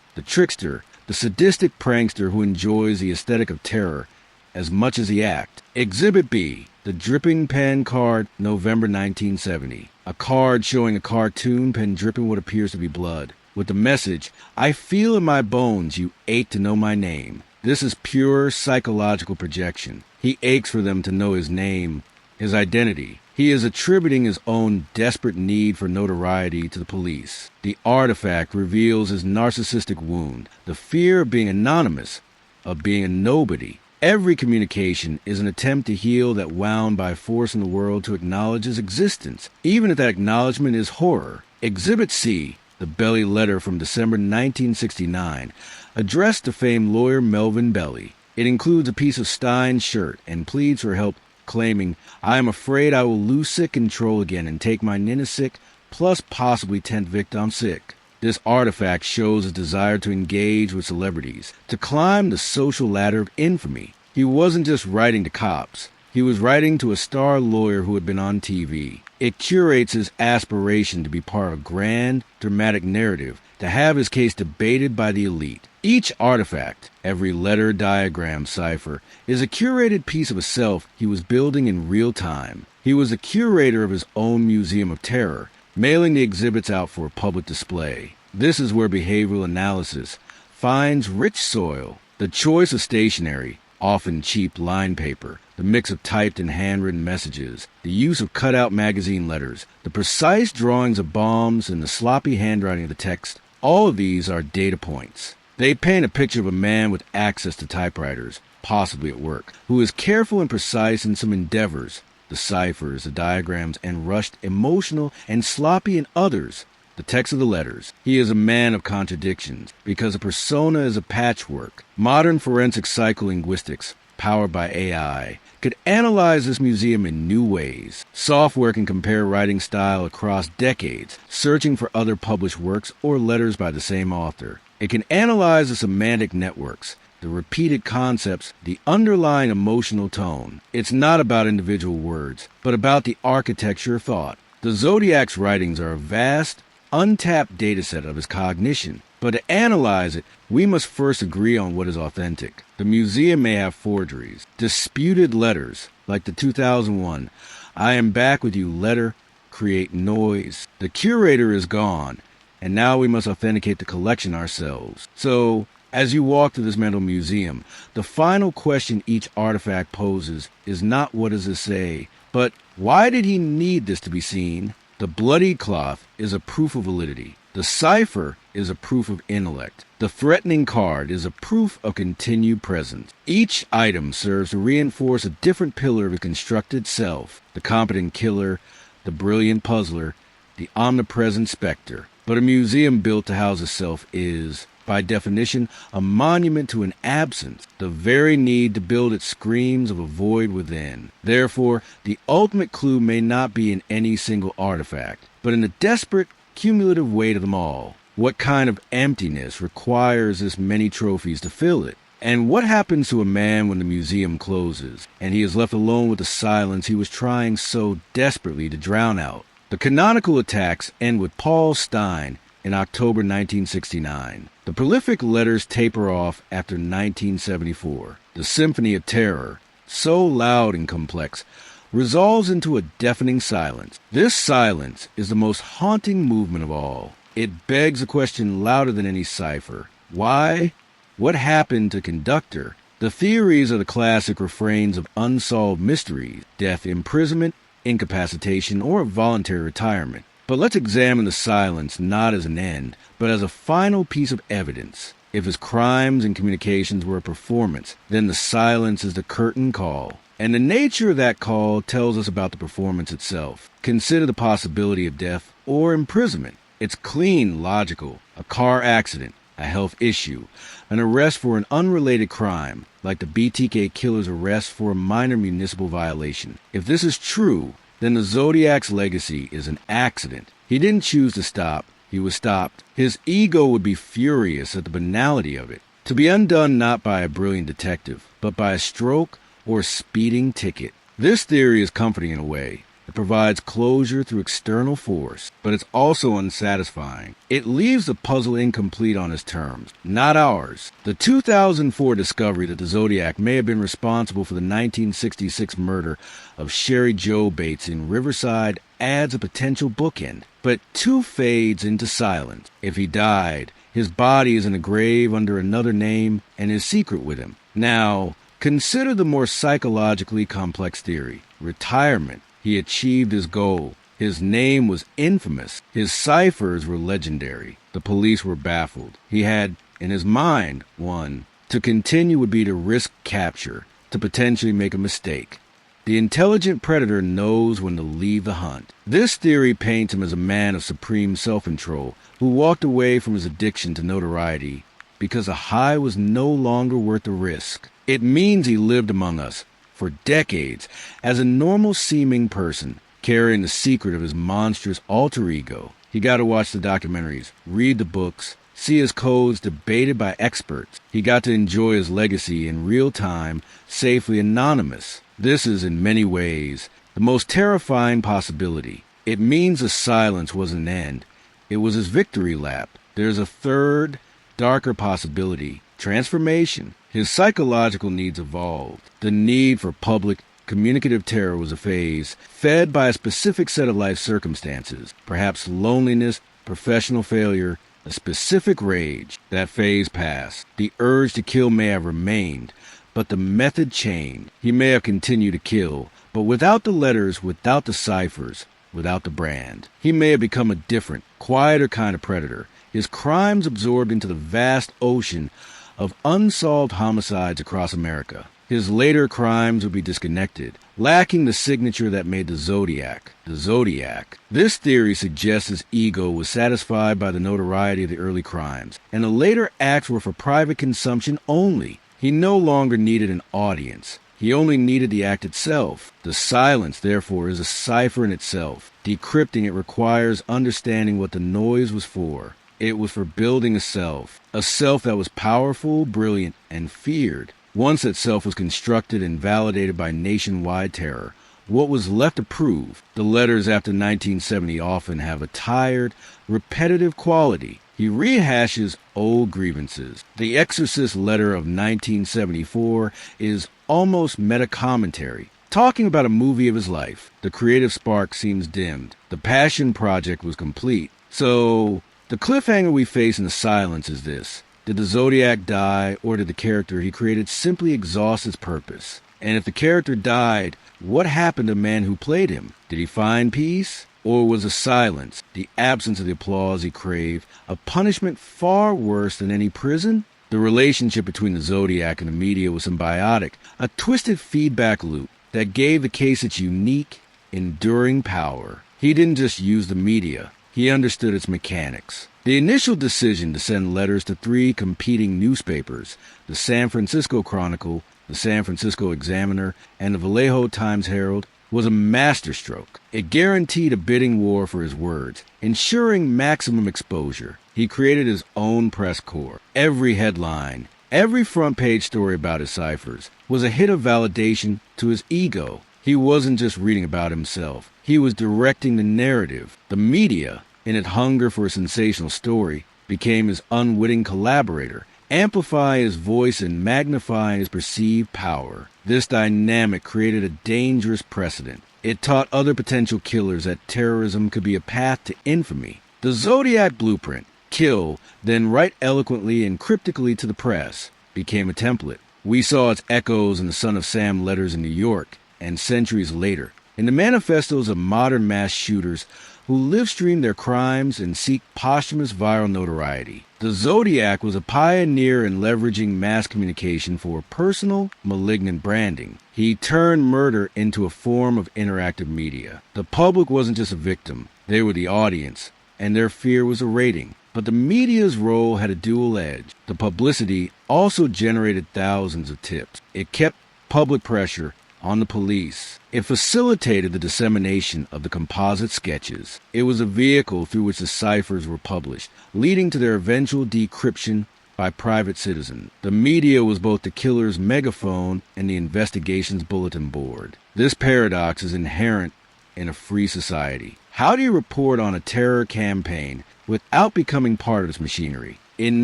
the trickster, the sadistic prankster who enjoys the aesthetic of terror as much as the act. Exhibit B, the dripping pen card, November 1970. A card showing a cartoon pen dripping what appears to be blood, with the message, I feel in my bones you ache to know my name. This is pure psychological projection. He aches for them to know his name, his identity. He is attributing his own desperate need for notoriety to the police. The artifact reveals his narcissistic wound, the fear of being anonymous, of being a nobody. Every communication is an attempt to heal that wound by forcing the world to acknowledge his existence, even if that acknowledgement is horror. Exhibit C, the Belly letter from December 1969, addressed to famed lawyer Melvin Belly. It includes a piece of Stein's shirt and pleads for help, claiming, I am afraid I will lose sick control again and take my Nina sick, plus possibly 10th victim sick. This artifact shows his desire to engage with celebrities, to climb the social ladder of infamy. He wasn't just writing to cops. He was writing to a star lawyer who had been on TV. It curates his aspiration to be part of a grand, dramatic narrative, to have his case debated by the elite. Each artifact, every letter, diagram, cipher, is a curated piece of a self he was building in real time. He was the curator of his own museum of terror, mailing the exhibits out for public display. This is where behavioral analysis finds rich soil. The choice of stationery, often cheap line paper, the mix of typed and handwritten messages, the use of cutout magazine letters, the precise drawings of bombs, and the sloppy handwriting of the text, all of these are data points. They paint a picture of a man with access to typewriters, possibly at work, who is careful and precise in some endeavors, the ciphers, the diagrams, and rushed, emotional, and sloppy in others, the text of the letters. He is a man of contradictions, because a persona is a patchwork. Modern forensic psycholinguistics, powered by AI, could analyze this museum in new ways. Software can compare writing style across decades, searching for other published works or letters by the same author. It can analyze the semantic networks, the repeated concepts, the underlying emotional tone. It's not about individual words, but about the architecture of thought. The Zodiac's writings are a vast, untapped dataset of his cognition. But to analyze it, we must first agree on what is authentic. The museum may have forgeries, disputed letters, like the 2001 I am back with you letter, create noise. The curator is gone, and now we must authenticate the collection ourselves. So, as you walk through this mental museum, the final question each artifact poses is not what does it say, but why did he need this to be seen? The bloodied cloth is a proof of validity. The cipher is a proof of intellect. The threatening card is a proof of continued presence. Each item serves to reinforce a different pillar of a constructed self, the competent killer, the brilliant puzzler, the omnipresent specter. But a museum built to house a self is, by definition, a monument to an absence. The very need to build it screams of a void within. Therefore, the ultimate clue may not be in any single artifact, but in the desperate, cumulative weight of them all. What kind of emptiness requires this many trophies to fill it? And what happens to a man when the museum closes, and he is left alone with the silence he was trying so desperately to drown out? The canonical attacks end with Paul Stein in October 1969. The prolific letters taper off after 1974. The Symphony of Terror, so loud and complex, resolves into a deafening silence. This silence is the most haunting movement of all. It begs a question louder than any cipher. Why? What happened to conductor? The theories are the classic refrains of unsolved mysteries: death, imprisonment, incapacitation, or voluntary retirement. But let's examine the silence not as an end, but as a final piece of evidence. If his crimes and communications were a performance, then the silence is the curtain call. And the nature of that call tells us about the performance itself. Consider the possibility of death or imprisonment. It's clean, logical. A car accident, a health issue, an arrest for an unrelated crime, like the BTK killer's arrest for a minor municipal violation. If this is true, then the Zodiac's legacy is an accident. He didn't choose to stop. He was stopped. His ego would be furious at the banality of it. To be undone not by a brilliant detective, but by a stroke or speeding ticket. This theory is comforting in a way. It provides closure through external force, but it's also unsatisfying. It leaves the puzzle incomplete on its terms, not ours. The 2004 discovery that the Zodiac may have been responsible for the 1966 murder of Sherry Jo Bates in Riverside adds a potential bookend, but too fades into silence. If he died, his body is in a grave under another name and his secret with him. Now, consider the more psychologically complex theory, retirement. He achieved his goal. His name was infamous. His ciphers were legendary. The police were baffled. He had, in his mind, one. To continue would be to risk capture, to potentially make a mistake. The intelligent predator knows when to leave the hunt. This theory paints him as a man of supreme self-control who walked away from his addiction to notoriety because a high was no longer worth the risk. It means he lived among us for decades as a normal-seeming person, carrying the secret of his monstrous alter ego. He got to watch the documentaries, read the books, see his codes debated by experts. He got to enjoy his legacy in real time, safely anonymous. This is, in many ways, the most terrifying possibility. It means the silence wasn't an end. It was his victory lap. There's a third, darker possibility: transformation. His psychological needs evolved. The need for public, communicative terror was a phase fed by a specific set of life circumstances, perhaps loneliness, professional failure, a specific rage. That phase passed. The urge to kill may have remained, but the method changed. He may have continued to kill, but without the letters, without the ciphers, without the brand. He may have become a different, quieter kind of predator, his crimes absorbed into the vast ocean of unsolved homicides across America. His later crimes would be disconnected, lacking the signature that made the Zodiac. The Zodiac. This theory suggests his ego was satisfied by the notoriety of the early crimes, and the later acts were for private consumption only. He no longer needed an audience. He only needed the act itself. The silence, therefore, is a cipher in itself. Decrypting it requires understanding what the noise was for. It was for building a self that was powerful, brilliant, and feared. Once that self was constructed and validated by nationwide terror, what was left to prove? The letters after 1970 often have a tired, repetitive quality. He rehashes old grievances. The Exorcist letter of 1974 is almost meta-commentary, talking about a movie of his life. The creative spark seems dimmed. The passion project was complete. So the cliffhanger we face in the silence is this: did the Zodiac die, or did the character he created simply exhaust its purpose? And if the character died, what happened to the man who played him? Did he find peace? Or was the silence, the absence of the applause he craved, a punishment far worse than any prison? The relationship between the Zodiac and the media was symbiotic, a twisted feedback loop that gave the case its unique, enduring power. He didn't just use the media. He understood its mechanics. The initial decision to send letters to 3 competing newspapers, the San Francisco Chronicle, the San Francisco Examiner, and the Vallejo Times-Herald, was a masterstroke. It guaranteed a bidding war for his words, ensuring maximum exposure. He created his own press corps. Every headline, every front-page story about his ciphers was a hit of validation to his ego. He wasn't just reading about himself. He was directing the narrative. The media, in its hunger for a sensational story, became his unwitting collaborator, amplifying his voice and magnifying his perceived power. This dynamic created a dangerous precedent. It taught other potential killers that terrorism could be a path to infamy. The Zodiac blueprint, kill, then write eloquently and cryptically to the press, became a template. We saw its echoes in the Son of Sam letters in New York, and centuries later, in the manifestos of modern mass shooters who live-stream their crimes and seek posthumous viral notoriety. The Zodiac was a pioneer in leveraging mass communication for personal, malignant branding. He turned murder into a form of interactive media. The public wasn't just a victim, they were the audience, and their fear was a rating. But the media's role had a dual edge. The publicity also generated thousands of tips. It kept public pressure on the police. It facilitated the dissemination of the composite sketches. It was a vehicle through which the ciphers were published, leading to their eventual decryption by private citizens. The media was both the killer's megaphone and the investigation's bulletin board. This paradox is inherent in a free society. How do you report on a terror campaign without becoming part of this machinery? In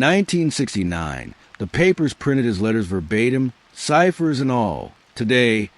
1969, the papers printed his letters verbatim, ciphers and all. Today,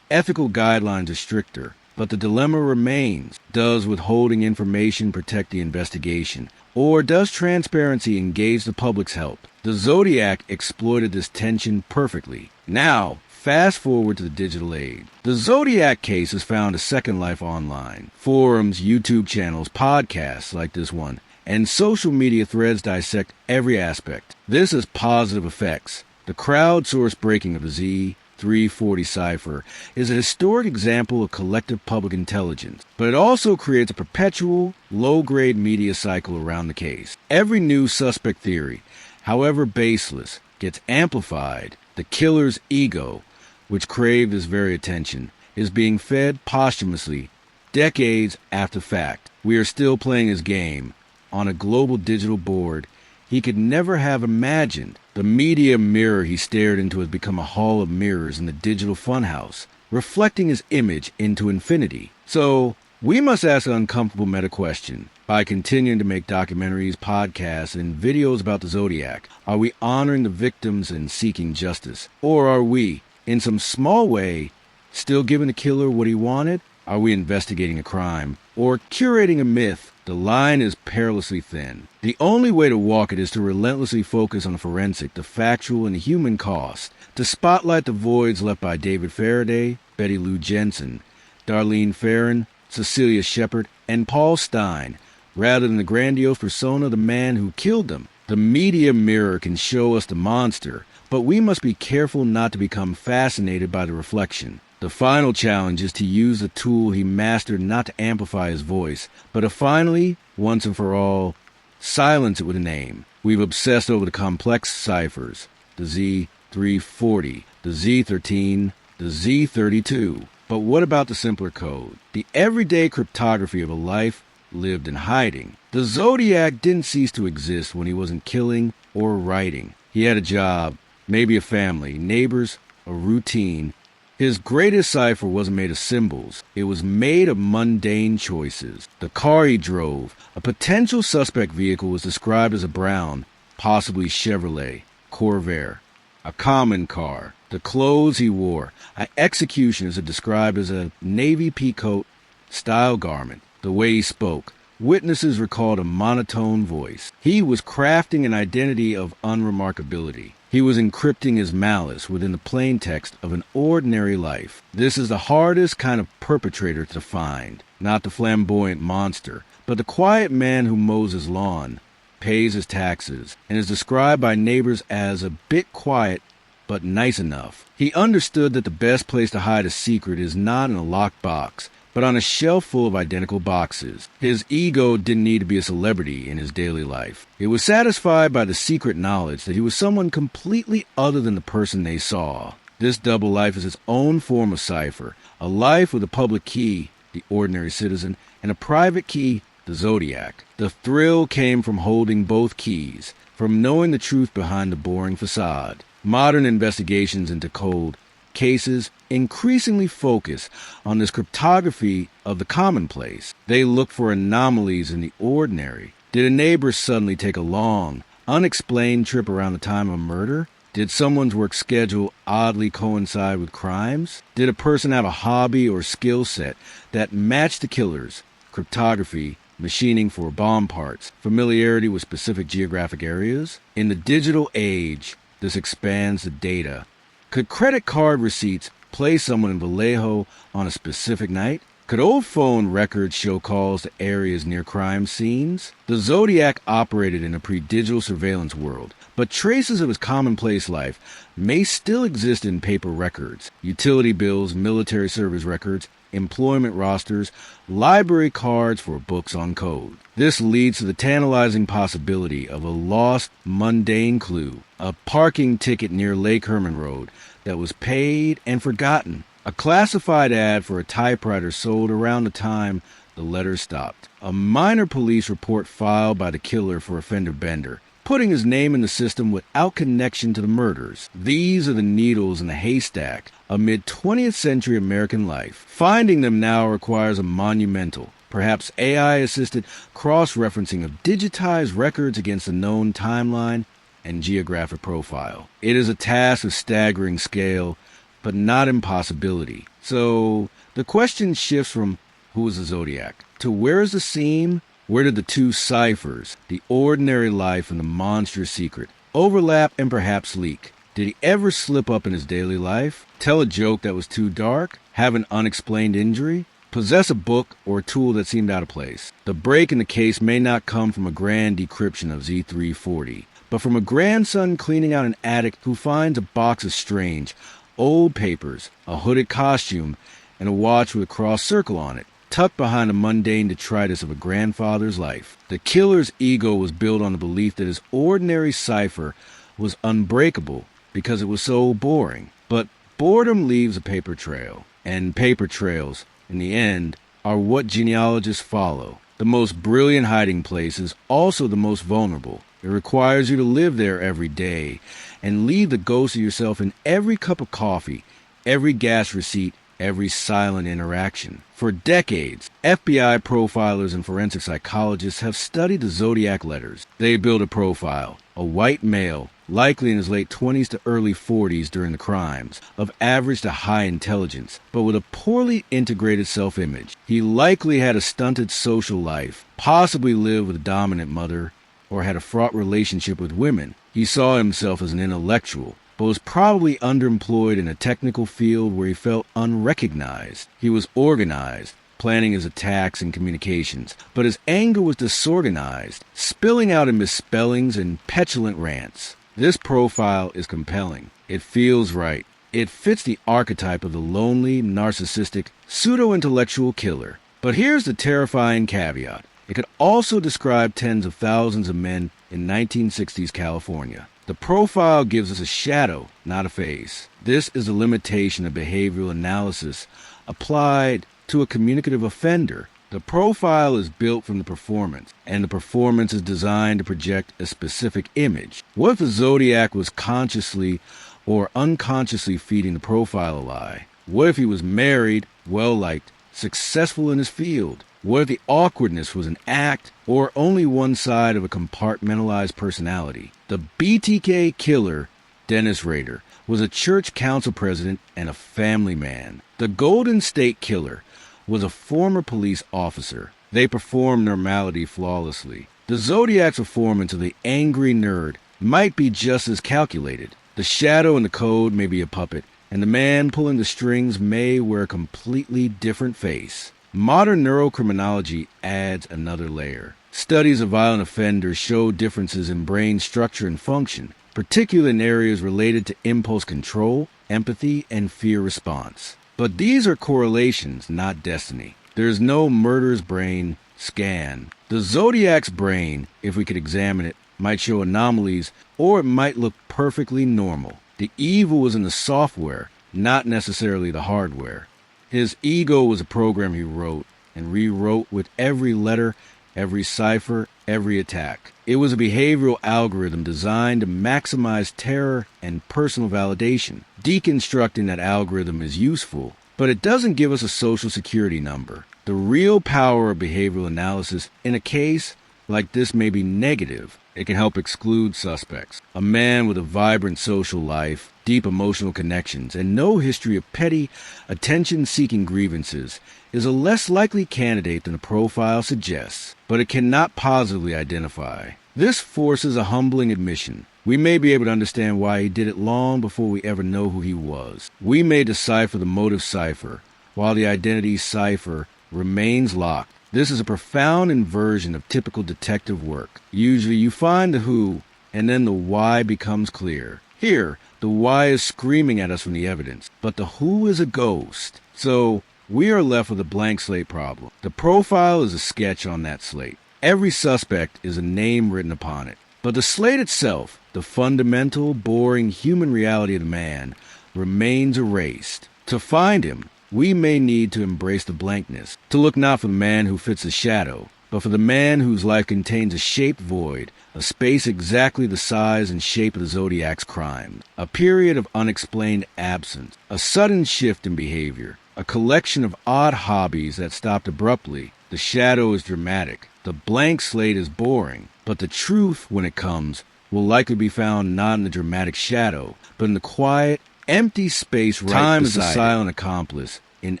ethical guidelines are stricter, but the dilemma remains. Does withholding information protect the investigation? Or does transparency engage the public's help? The Zodiac exploited this tension perfectly. Now, fast forward to the digital age. The Zodiac case has found a second life online. Forums, YouTube channels, podcasts like this one, and social media threads dissect every aspect. This has positive effects. The crowdsourced breaking of the Z340 cipher is a historic example of collective public intelligence, but it also creates a perpetual, low-grade media cycle around the case. Every new suspect theory, however baseless, gets amplified. The killer's ego, which craved this very attention, is being fed posthumously decades after fact. We are still playing his game on a global digital board he could never have imagined. The media mirror he stared into has become a hall of mirrors in the digital funhouse, reflecting his image into infinity. So, we must ask an uncomfortable meta question. By continuing to make documentaries, podcasts, and videos about the Zodiac, are we honoring the victims and seeking justice? Or are we, in some small way, still giving the killer what he wanted? Are we investigating a crime or curating a myth? The line is perilously thin. The only way to walk it is to relentlessly focus on the forensic, the factual, and the human cost, to spotlight the voids left by David Faraday, Betty Lou Jensen, Darlene Ferrin, Cecilia Shepard, and Paul Stein, rather than the grandiose persona of the man who killed them. The media mirror can show us the monster, but we must be careful not to become fascinated by the reflection. The final challenge is to use the tool he mastered not to amplify his voice, but to finally, once and for all, silence it with a name. We've obsessed over the complex ciphers, the Z340, the Z13, the Z32. But what about the simpler code? The everyday cryptography of a life lived in hiding. The Zodiac didn't cease to exist when he wasn't killing or writing. He had a job, maybe a family, neighbors, a routine. His greatest cipher wasn't made of symbols. It was made of mundane choices. The car he drove, a potential suspect vehicle, was described as a brown, possibly Chevrolet, Corvair, a common car. The clothes he wore, an executioner's, are described as a navy peacoat style garment. The way he spoke, witnesses recalled a monotone voice. He was crafting an identity of unremarkability. He was encrypting his malice within the plain text of an ordinary life. This is the hardest kind of perpetrator to find. Not the flamboyant monster, but the quiet man who mows his lawn, pays his taxes, and is described by neighbors as a bit quiet but nice enough. He understood that the best place to hide a secret is not in a locked box, but on a shelf full of identical boxes. His ego didn't need to be a celebrity in his daily life. It was satisfied by the secret knowledge that he was someone completely other than the person they saw. This double life is its own form of cipher, a life with a public key, the ordinary citizen, and a private key, the Zodiac. The thrill came from holding both keys, from knowing the truth behind the boring facade. Modern investigations into cold cases increasingly focus on this cryptography of the commonplace. They look for anomalies in the ordinary. Did a neighbor suddenly take a long, unexplained trip around the time of a murder? Did someone's work schedule oddly coincide with crimes? Did a person have a hobby or skill set that matched the killer's? Cryptography, machining for bomb parts, familiarity with specific geographic areas? In the digital age, this expands the data. Could credit card receipts place someone in Vallejo on a specific night? Could old phone records show calls to areas near crime scenes? The Zodiac operated in a pre-digital surveillance world, but traces of his commonplace life may still exist in paper records, utility bills, military service records, employment rosters, library cards for books on code. This leads to the tantalizing possibility of a lost, mundane clue, a parking ticket near Lake Herman Road that was paid and forgotten, a classified ad for a typewriter sold around the time the letter stopped, a minor police report filed by the killer for a fender bender, putting his name in the system without connection to the murders. These are the needles in the haystack amid 20th century American life. Finding them now requires a monumental, perhaps AI-assisted cross-referencing of digitized records against a known timeline and geographic profile. It is a task of staggering scale, but not impossibility. So the question shifts from who is the Zodiac to where is the seam? Where did the two ciphers, the ordinary life and the monstrous secret, overlap and perhaps leak? Did he ever slip up in his daily life? Tell a joke that was too dark? Have an unexplained injury? Possess a book or a tool that seemed out of place? The break in the case may not come from a grand decryption of Z340, but from a grandson cleaning out an attic who finds a box of strange, old papers, a hooded costume, and a watch with a cross circle on it, tucked behind the mundane detritus of a grandfather's life. The killer's ego was built on the belief that his ordinary cipher was unbreakable because it was so boring. But boredom leaves a paper trail, and paper trails, in the end, are what genealogists follow. The most brilliant hiding place is also the most vulnerable. It requires you to live there every day and leave the ghost of yourself in every cup of coffee, every gas receipt, every silent interaction. For decades, FBI profilers and forensic psychologists have studied the Zodiac letters. They build a profile, a white male, likely in his late 20s to early 40s during the crimes, of average to high intelligence, but with a poorly integrated self-image. He likely had a stunted social life, possibly lived with a dominant mother, or had a fraught relationship with women. He saw himself as an intellectual, but was probably underemployed in a technical field where he felt unrecognized. He was organized, planning his attacks and communications, but his anger was disorganized, spilling out in misspellings and petulant rants. This profile is compelling. It feels right. It fits the archetype of the lonely, narcissistic, pseudo-intellectual killer. But here's the terrifying caveat. It could also describe tens of thousands of men in 1960s California. The profile gives us a shadow, not a face. This is the limitation of behavioral analysis applied to a communicative offender. The profile is built from the performance, and the performance is designed to project a specific image. What if the Zodiac was consciously or unconsciously feeding the profile a lie? What if he was married, well-liked, successful in his field? What if the awkwardness was an act or only one side of a compartmentalized personality? The BTK killer, Dennis Rader, was a church council president and a family man. The Golden State Killer was a former police officer. They performed normality flawlessly. The Zodiac's performance of the angry nerd might be just as calculated. The shadow in the code may be a puppet, and the man pulling the strings may wear a completely different face. Modern neurocriminology adds another layer. Studies of violent offenders show differences in brain structure and function, particularly in areas related to impulse control, empathy, and fear response. But these are correlations, not destiny. There is no murderer's brain scan. The Zodiac's brain, if we could examine it, might show anomalies, or it might look perfectly normal. The evil was in the software, not necessarily the hardware. His ego was a program he wrote and rewrote with every letter, every cipher, every attack. It was a behavioral algorithm designed to maximize terror and personal validation. Deconstructing that algorithm is useful, but it doesn't give us a social security number. The real power of behavioral analysis in a case like this may be negative. It can help exclude suspects. A man with a vibrant social life, deep emotional connections, and no history of petty, attention-seeking grievances is a less likely candidate than the profile suggests, but it cannot positively identify. This forces a humbling admission. We may be able to understand why he did it long before we ever know who he was. We may decipher the motive cipher, while the identity cipher remains locked. This is a profound inversion of typical detective work. Usually you find the who, and then the why becomes clear. Here, the why is screaming at us from the evidence, but the who is a ghost. So, we are left with a blank slate problem. The profile is a sketch on that slate. Every suspect is a name written upon it. But the slate itself, the fundamental, boring human reality of the man, remains erased. To find him, we may need to embrace the blankness, to look not for the man who fits the shadow, but for the man whose life contains a shaped void, a space exactly the size and shape of the Zodiac's crimes, a period of unexplained absence, a sudden shift in behavior, a collection of odd hobbies that stopped abruptly. The shadow is dramatic, the blank slate is boring, but the truth, when it comes, will likely be found not in the dramatic shadow, but in the quiet, empty space right beside it. Time is a silent accomplice in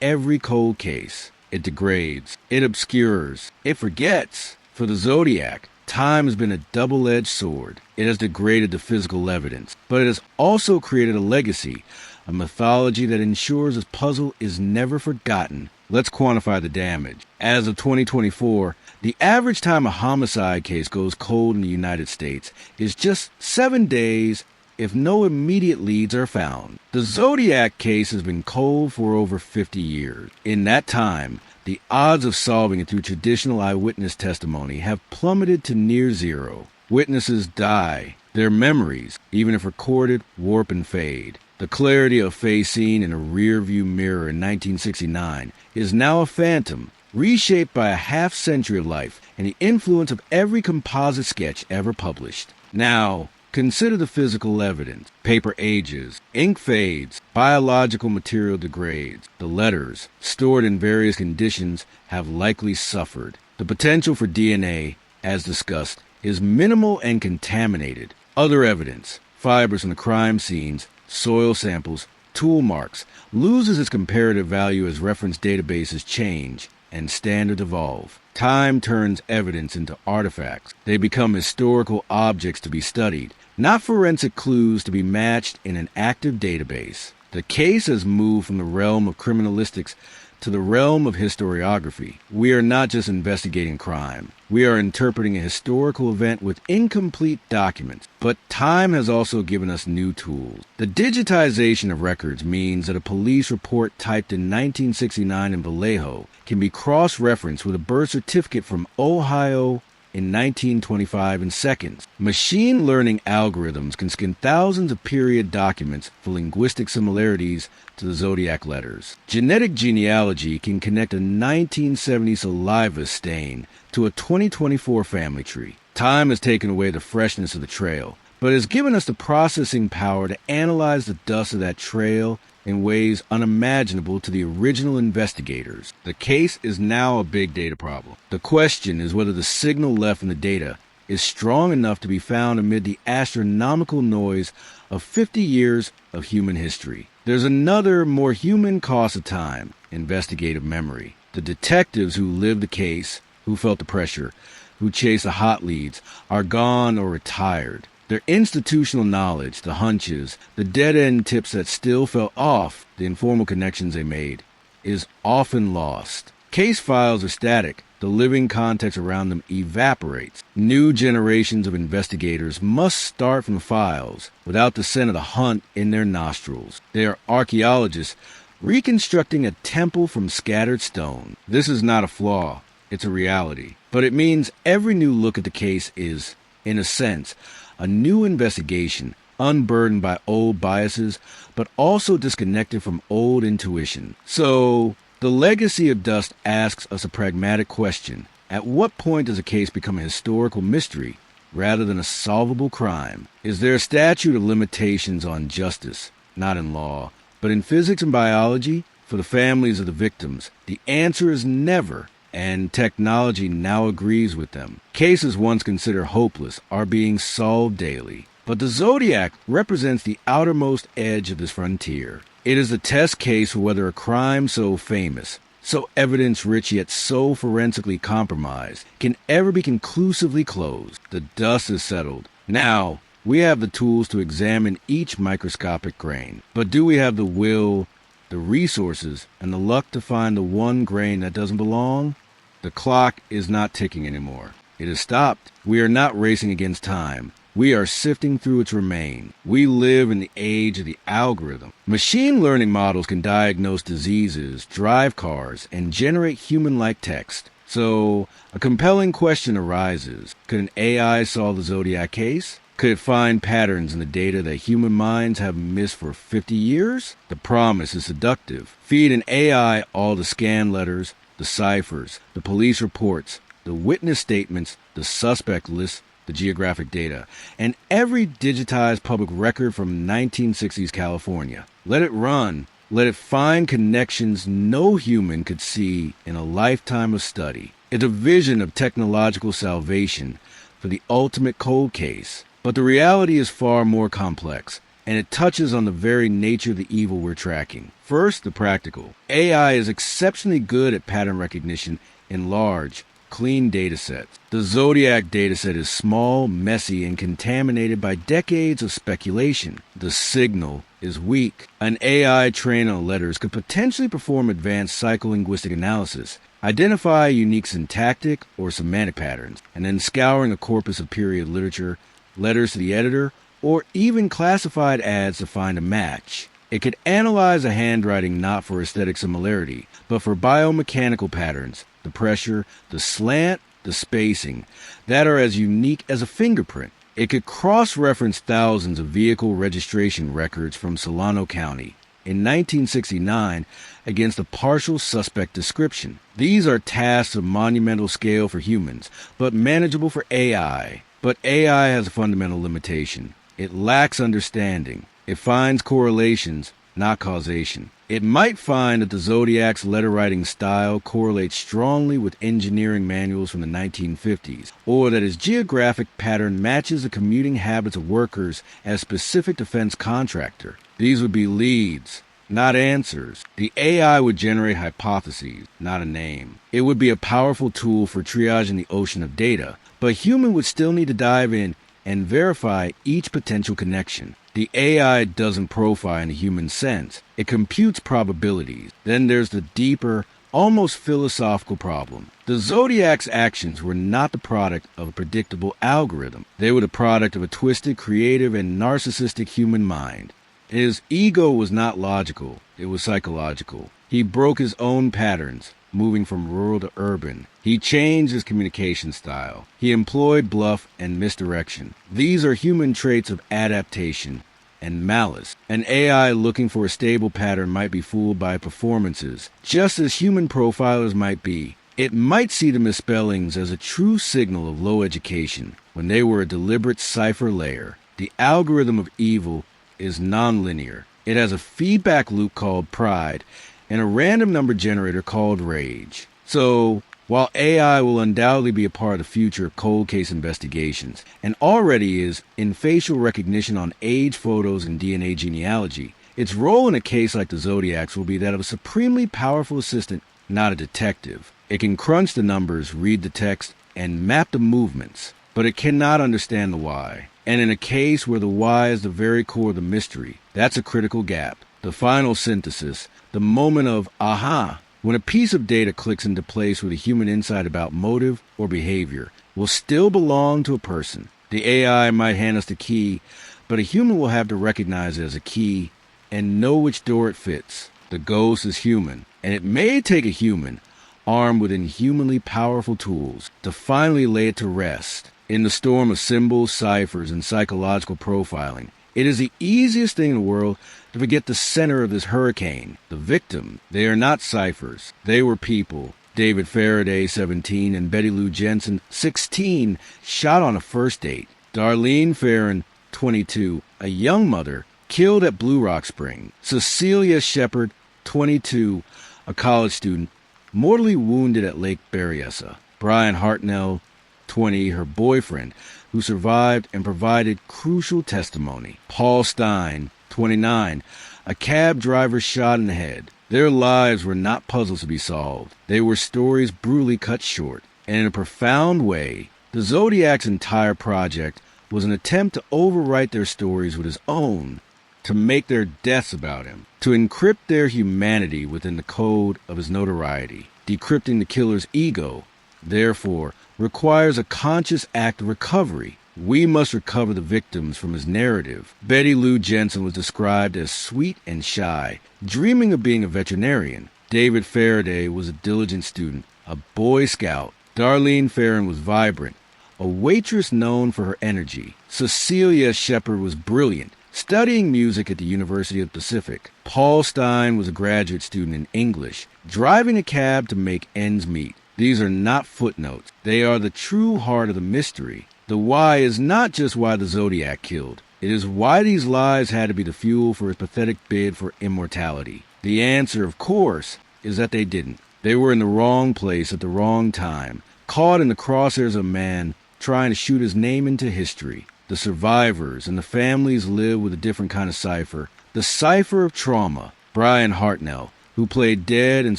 every cold case. It degrades, it obscures, it forgets. For the Zodiac, time has been a double-edged sword. It has degraded the physical evidence, but it has also created a legacy, a mythology that ensures this puzzle is never forgotten. Let's quantify the damage. As of 2024, the average time a homicide case goes cold in the United States is just 7 days if no immediate leads are found. The Zodiac case has been cold for over 50 years. In that time, the odds of solving it through traditional eyewitness testimony have plummeted to near zero. Witnesses die. Their memories, even if recorded, warp and fade. The clarity of a face seen in a rear-view mirror in 1969 is now a phantom, reshaped by a half-century of life and the influence of every composite sketch ever published. Now, consider the physical evidence. Paper ages, ink fades, biological material degrades. The letters, stored in various conditions, have likely suffered. The potential for DNA, as discussed, is minimal and contaminated. Other evidence, fibers from the crime scenes, soil samples, tool marks, loses its comparative value as reference databases change and standards evolve. Time turns evidence into artifacts. They become historical objects to be studied, not forensic clues to be matched in an active database. The case has moved from the realm of criminalistics to the realm of historiography. We are not just investigating crime. We are interpreting a historical event with incomplete documents. But time has also given us new tools. The digitization of records means that a police report typed in 1969 in Vallejo can be cross-referenced with a birth certificate from Ohio in 1925 in seconds. Machine learning algorithms can scan thousands of period documents for linguistic similarities to the Zodiac letters. Genetic genealogy can connect a 1970 saliva stain to a 2024 family tree. Time has taken away the freshness of the trail, but has given us the processing power to analyze the dust of that trail in ways unimaginable to the original investigators. The case is now a big data problem. The question is whether the signal left in the data is strong enough to be found amid the astronomical noise of 50 years of human history. There's another, more human cost of time: investigative memory. The detectives who lived the case, who felt the pressure, who chased the hot leads, are gone or retired. Their institutional knowledge, the hunches, the dead-end tips that still fell off, the informal connections they made, is often lost. Case files are static. The living context around them evaporates. New generations of investigators must start from files without the scent of the hunt in their nostrils. They are archaeologists reconstructing a temple from scattered stone. This is not a flaw. It's a reality. But it means every new look at the case is, in a sense, a new investigation, unburdened by old biases, but also disconnected from old intuition. So, the legacy of dust asks us a pragmatic question. At what point does a case become a historical mystery rather than a solvable crime? Is there a statute of limitations on justice? Not in law, but in physics and biology? For the families of the victims, the answer is never. And technology now agrees with them. Cases once considered hopeless are being solved daily. But the Zodiac represents the outermost edge of this frontier. It is the test case for whether a crime so famous, so evidence-rich yet so forensically compromised, can ever be conclusively closed. The dust is settled. Now, we have the tools to examine each microscopic grain. But do we have the will, the resources, and the luck to find the one grain that doesn't belong? The clock is not ticking anymore. It has stopped. We are not racing against time. We are sifting through its remains. We live in the age of the algorithm. Machine learning models can diagnose diseases, drive cars, and generate human-like text. So, a compelling question arises. Could an AI solve the Zodiac case? Could it find patterns in the data that human minds have missed for 50 years? The promise is seductive. Feed an AI all the scan letters, the ciphers, the police reports, the witness statements, the suspect list, the geographic data, and every digitized public record from 1960s California. Let it run. Let it find connections no human could see in a lifetime of study. It's a vision of technological salvation for the ultimate cold case. But the reality is far more complex, and it touches on the very nature of the evil we're tracking. First, the practical. AI is exceptionally good at pattern recognition in large, clean datasets. The Zodiac dataset is small, messy, and contaminated by decades of speculation. The signal is weak. An AI trained on letters could potentially perform advanced psycholinguistic analysis, identify unique syntactic or semantic patterns, and then scouring a corpus of period literature, letters to the editor, or even classified ads to find a match. It could analyze a handwriting not for aesthetic similarity, but for biomechanical patterns, the pressure, the slant, the spacing, that are as unique as a fingerprint. It could cross-reference thousands of vehicle registration records from Solano County in 1969 against a partial suspect description. These are tasks of monumental scale for humans, but manageable for AI. But AI has a fundamental limitation. It lacks understanding. It finds correlations, not causation. It might find that the Zodiac's letter-writing style correlates strongly with engineering manuals from the 1950s, or that his geographic pattern matches the commuting habits of workers at a specific defense contractor. These would be leads, not answers. The AI would generate hypotheses, not a name. It would be a powerful tool for triaging the ocean of data, but human would still need to dive in and verify each potential connection. The AI doesn't profile in the human sense. It computes probabilities. Then there's the deeper, almost philosophical problem. The Zodiac's actions were not the product of a predictable algorithm. They were the product of a twisted, creative, and narcissistic human mind. His ego was not logical. It was psychological. He broke his own patterns, moving from rural to urban. He changed his communication style. He employed bluff and misdirection. These are human traits of adaptation and malice. An AI looking for a stable pattern might be fooled by performances, just as human profilers might be. It might see the misspellings as a true signal of low education, when they were a deliberate cipher layer. The algorithm of evil is nonlinear. It has a feedback loop called pride, and a random number generator called rage. So, while AI will undoubtedly be a part of the future of cold case investigations, and already is in facial recognition on age photos and DNA genealogy, its role in a case like the Zodiac's will be that of a supremely powerful assistant, not a detective. It can crunch the numbers, read the text, and map the movements, but it cannot understand the why. And in a case where the why is the very core of the mystery, that's a critical gap. The final synthesis, the moment of aha, when a piece of data clicks into place with a human insight about motive or behavior, will still belong to a person. The AI might hand us the key, but a human will have to recognize it as a key and know which door it fits. The ghost is human, and it may take a human, armed with inhumanly powerful tools, to finally lay it to rest. In the storm of symbols, ciphers, and psychological profiling, it is the easiest thing in the world to forget the center of this hurricane, the victim. They are not ciphers. They were people. David Faraday, 17, and Betty Lou Jensen, 16, shot on a first date. Darlene Ferrin, 22, a young mother, killed at Blue Rock Spring. Cecilia Shepard, 22, a college student, mortally wounded at Lake Berryessa. Brian Hartnell, 20, her boyfriend, who survived and provided crucial testimony. Paul Stein, 29, a cab driver shot in the head. Their lives were not puzzles to be solved. They were stories brutally cut short. And in a profound way, the Zodiac's entire project was an attempt to overwrite their stories with his own, to make their deaths about him, to encrypt their humanity within the code of his notoriety. Decrypting the killer's ego, therefore, requires a conscious act of recovery. We must recover the victims from his narrative. Betty Lou Jensen was described as sweet and shy, dreaming of being a veterinarian. David Faraday was a diligent student, a Boy Scout. Darlene Ferrin was vibrant, a waitress known for her energy. Cecilia Shepard was brilliant, studying music at the University of the Pacific. Paul Stein was a graduate student in English, driving a cab to make ends meet. These are not footnotes. They are the true heart of the mystery. The why is not just why the Zodiac killed. It is why these lies had to be the fuel for his pathetic bid for immortality. The answer, of course, is that they didn't. They were in the wrong place at the wrong time, caught in the crosshairs of man trying to shoot his name into history. The survivors and the families live with a different kind of cipher. The cipher of trauma. Brian Hartnell, who played dead and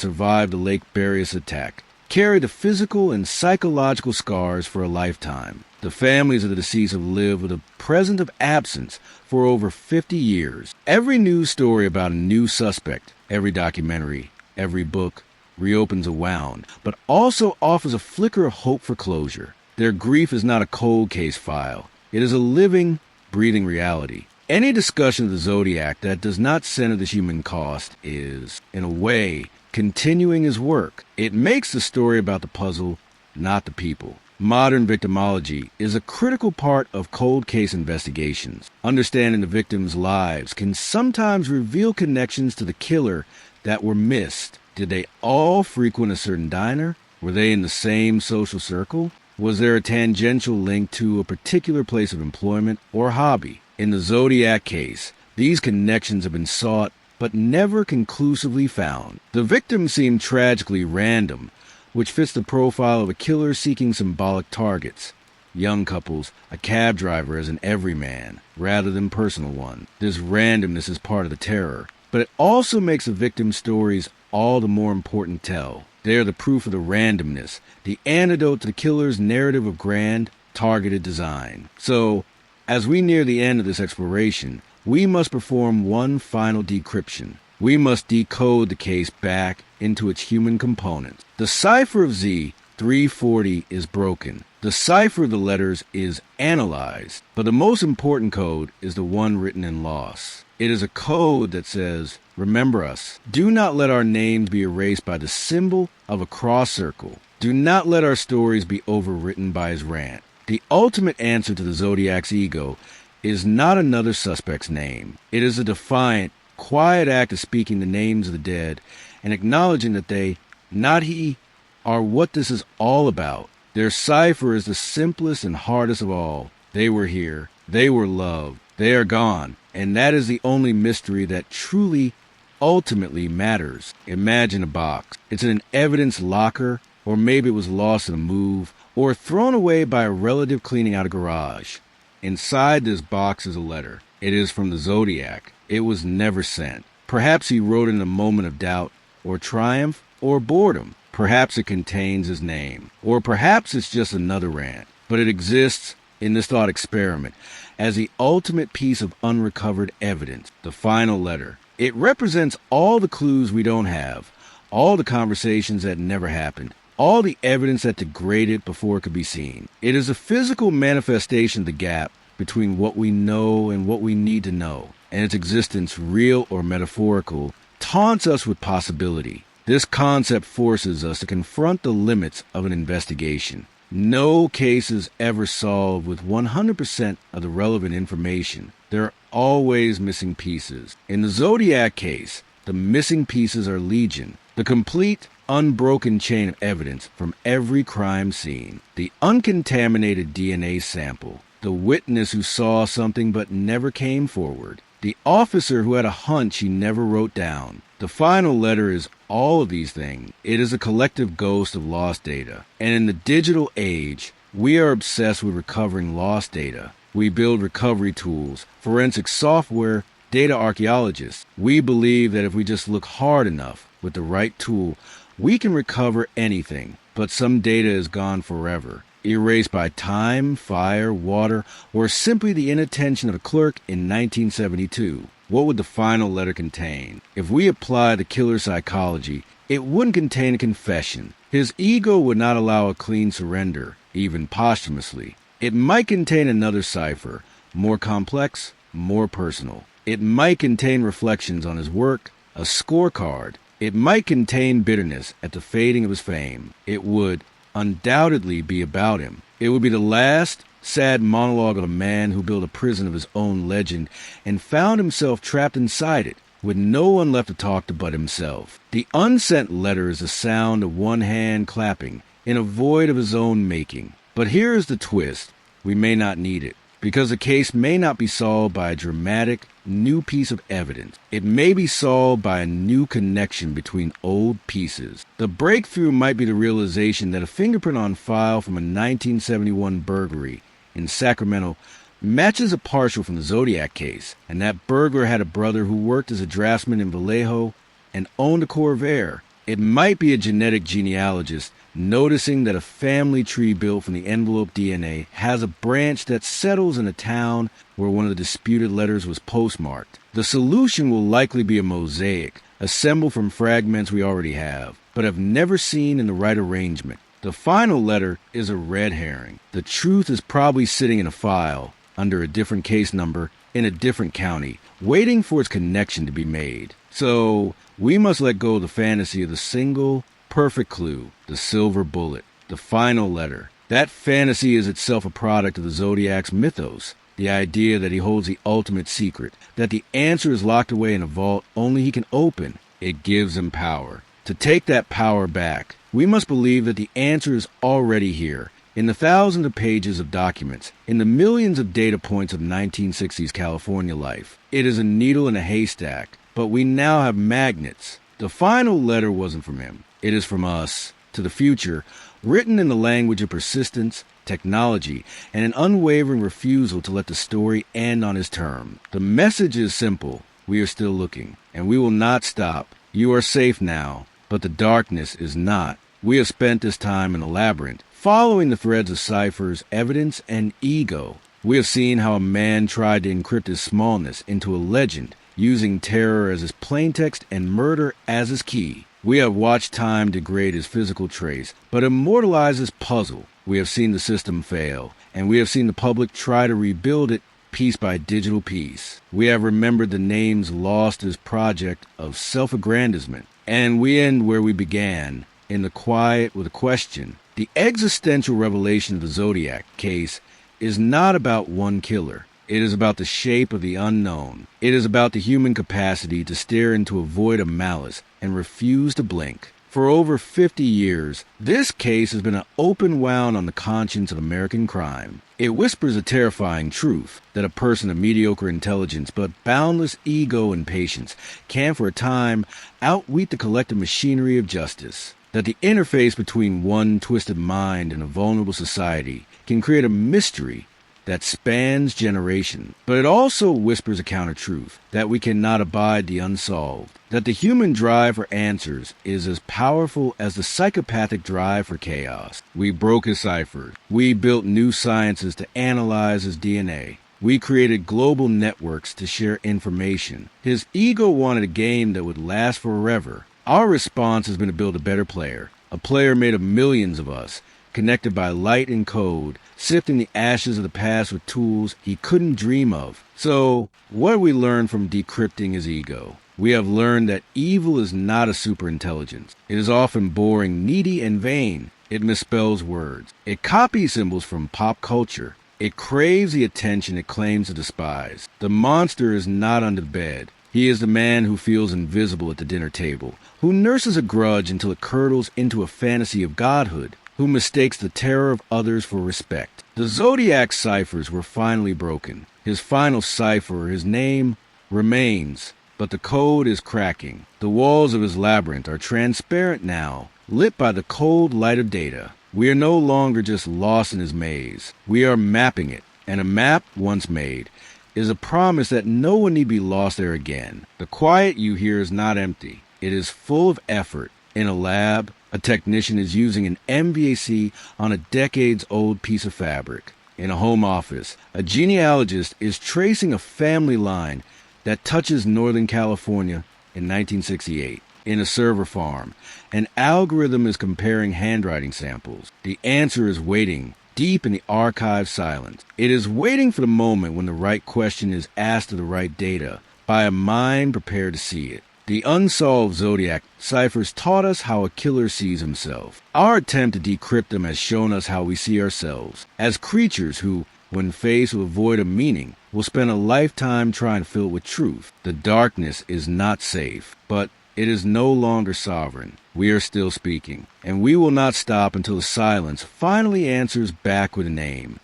survived the Lake Berryessa attack, carried the physical and psychological scars for a lifetime. The families of the deceased have lived with a present of absence for over 50 years. Every news story about a new suspect, every documentary, every book, reopens a wound, but also offers a flicker of hope for closure. Their grief is not a cold case file. It is a living, breathing reality. Any discussion of the Zodiac that does not center the human cost is, in a way, continuing his work. It makes the story about the puzzle, not the people. Modern victimology is a critical part of cold case investigations. Understanding the victims' lives can sometimes reveal connections to the killer that were missed. Did they all frequent a certain diner? Were they in the same social circle? Was there a tangential link to a particular place of employment or hobby? In the Zodiac case, these connections have been sought but never conclusively found. The victims seem tragically random, which fits the profile of a killer seeking symbolic targets. Young couples, a cab driver as an everyman, rather than personal one. This randomness is part of the terror, but it also makes the victim's stories all the more important to tell. They are the proof of the randomness, the antidote to the killer's narrative of grand, targeted design. So, as we near the end of this exploration, we must perform one final decryption. We must decode the case back into its human components. The cipher of Z340 is broken. The cipher of the letters is analyzed. But the most important code is the one written in loss. It is a code that says, remember us. Do not let our names be erased by the symbol of a cross circle. Do not let our stories be overwritten by his rant. The ultimate answer to the Zodiac's ego is not another suspect's name. It is a defiant, quiet act of speaking the names of the dead and acknowledging that they, not he, are what this is all about. Their cipher is the simplest and hardest of all. They were here. They were loved. They are gone. And that is the only mystery that truly, ultimately matters. Imagine a box. It's in an evidence locker, or maybe it was lost in a move, or thrown away by a relative cleaning out a garage. Inside this box is a letter. It is from the Zodiac. It was never sent. Perhaps he wrote in a moment of doubt, or triumph, or boredom. Perhaps it contains his name. Or perhaps it's just another rant. But it exists in this thought experiment as the ultimate piece of unrecovered evidence, the final letter. It represents all the clues we don't have, all the conversations that never happened, all the evidence that degraded before it could be seen. It is a physical manifestation of the gap between what we know and what we need to know, and its existence, real or metaphorical, taunts us with possibility. This concept forces us to confront the limits of an investigation. No case is ever solved with 100% of the relevant information. There are always missing pieces. In the Zodiac case, the missing pieces are legion. The complete, unbroken chain of evidence from every crime scene. The uncontaminated DNA sample. The witness who saw something but never came forward. The officer who had a hunch he never wrote down. The final letter is all of these things. It is a collective ghost of lost data. And in the digital age, we are obsessed with recovering lost data. We build recovery tools, forensic software, data archaeologists. We believe that if we just look hard enough with the right tool, we can recover anything. But some data is gone forever, erased by time, fire, water, or simply the inattention of a clerk in 1972. What would the final letter contain? If we apply the killer's psychology, it wouldn't contain a confession. His ego would not allow a clean surrender, even posthumously. It might contain another cipher, more complex, more personal. It might contain reflections on his work, a scorecard. It might contain bitterness at the fading of his fame. It would undoubtedly be about him. It would be the last sad monologue of a man who built a prison of his own legend and found himself trapped inside it, with no one left to talk to but himself. The unsent letter is the sound of one hand clapping in a void of his own making. But here is the twist. We may not need it, because the case may not be solved by a dramatic, new piece of evidence. It may be solved by a new connection between old pieces. The breakthrough might be the realization that a fingerprint on file from a 1971 burglary in Sacramento matches a partial from the Zodiac case, and that burglar had a brother who worked as a draftsman in Vallejo and owned a Corvair. It might be a genetic genealogist noticing that a family tree built from the envelope DNA has a branch that settles in a town where one of the disputed letters was postmarked. The solution will likely be a mosaic, assembled from fragments we already have, but have never seen in the right arrangement. The final letter is a red herring. The truth is probably sitting in a file, under a different case number, in a different county, waiting for its connection to be made. So, we must let go of the fantasy of the single, perfect clue, the silver bullet, the final letter. That fantasy is itself a product of the Zodiac's mythos, the idea that he holds the ultimate secret, that the answer is locked away in a vault only he can open. It gives him power. To take that power back, we must believe that the answer is already here, in the thousands of pages of documents, in the millions of data points of 1960s California life. It is a needle in a haystack, but we now have magnets. The final letter wasn't from him. It is from us, to the future, written in the language of persistence, technology, and an unwavering refusal to let the story end on his term. The message is simple. We are still looking, and we will not stop. You are safe now, but the darkness is not. We have spent this time in a labyrinth, following the threads of ciphers, evidence, and ego. We have seen how a man tried to encrypt his smallness into a legend, using terror as his plaintext and murder as his key. We have watched time degrade his physical trace, but immortalize his puzzle. We have seen the system fail, and we have seen the public try to rebuild it piece by digital piece. We have remembered the names lost as project of self-aggrandizement. And we end where we began, in the quiet with a question. The existential revelation of the Zodiac case is not about one killer. It is about the shape of the unknown. It is about the human capacity to stare into a void of malice and refuse to blink. For over 50 years, this case has been an open wound on the conscience of American crime. It whispers a terrifying truth, that a person of mediocre intelligence but boundless ego and patience can for a time outwit the collective machinery of justice. That the interface between one twisted mind and a vulnerable society can create a mystery that spans generations. But it also whispers a counter-truth, that we cannot abide the unsolved, that the human drive for answers is as powerful as the psychopathic drive for chaos. We broke his ciphers. We built new sciences to analyze his DNA. We created global networks to share information. His ego wanted a game that would last forever. Our response has been to build a better player, a player made of millions of us, connected by light and code, sifting the ashes of the past with tools he couldn't dream of. So, what have we learned from decrypting his ego? We have learned that evil is not a superintelligence. It is often boring, needy, and vain. It misspells words. It copies symbols from pop culture. It craves the attention it claims to despise. The monster is not under the bed. He is the man who feels invisible at the dinner table, who nurses a grudge until it curdles into a fantasy of godhood, who mistakes the terror of others for respect. The Zodiac ciphers were finally broken. His final cipher, his name, remains, but the code is cracking. The walls of his labyrinth are transparent now, lit by the cold light of data. We are no longer just lost in his maze. We are mapping it, and a map, once made, is a promise that no one need be lost there again. The quiet you hear is not empty. It is full of effort. In a lab, a technician is using an MVAC on a decades-old piece of fabric. In a home office, a genealogist is tracing a family line that touches Northern California in 1968. In a server farm, an algorithm is comparing handwriting samples. The answer is waiting, deep in the archive silence. It is waiting for the moment when the right question is asked of the right data, by a mind prepared to see it. The unsolved Zodiac ciphers taught us how a killer sees himself. Our attempt to decrypt them has shown us how we see ourselves, as creatures who, when faced with a void of meaning, will spend a lifetime trying to fill it with truth. The darkness is not safe, but It is no longer sovereign. We are still speaking, and we will not stop until the silence finally answers back with a name.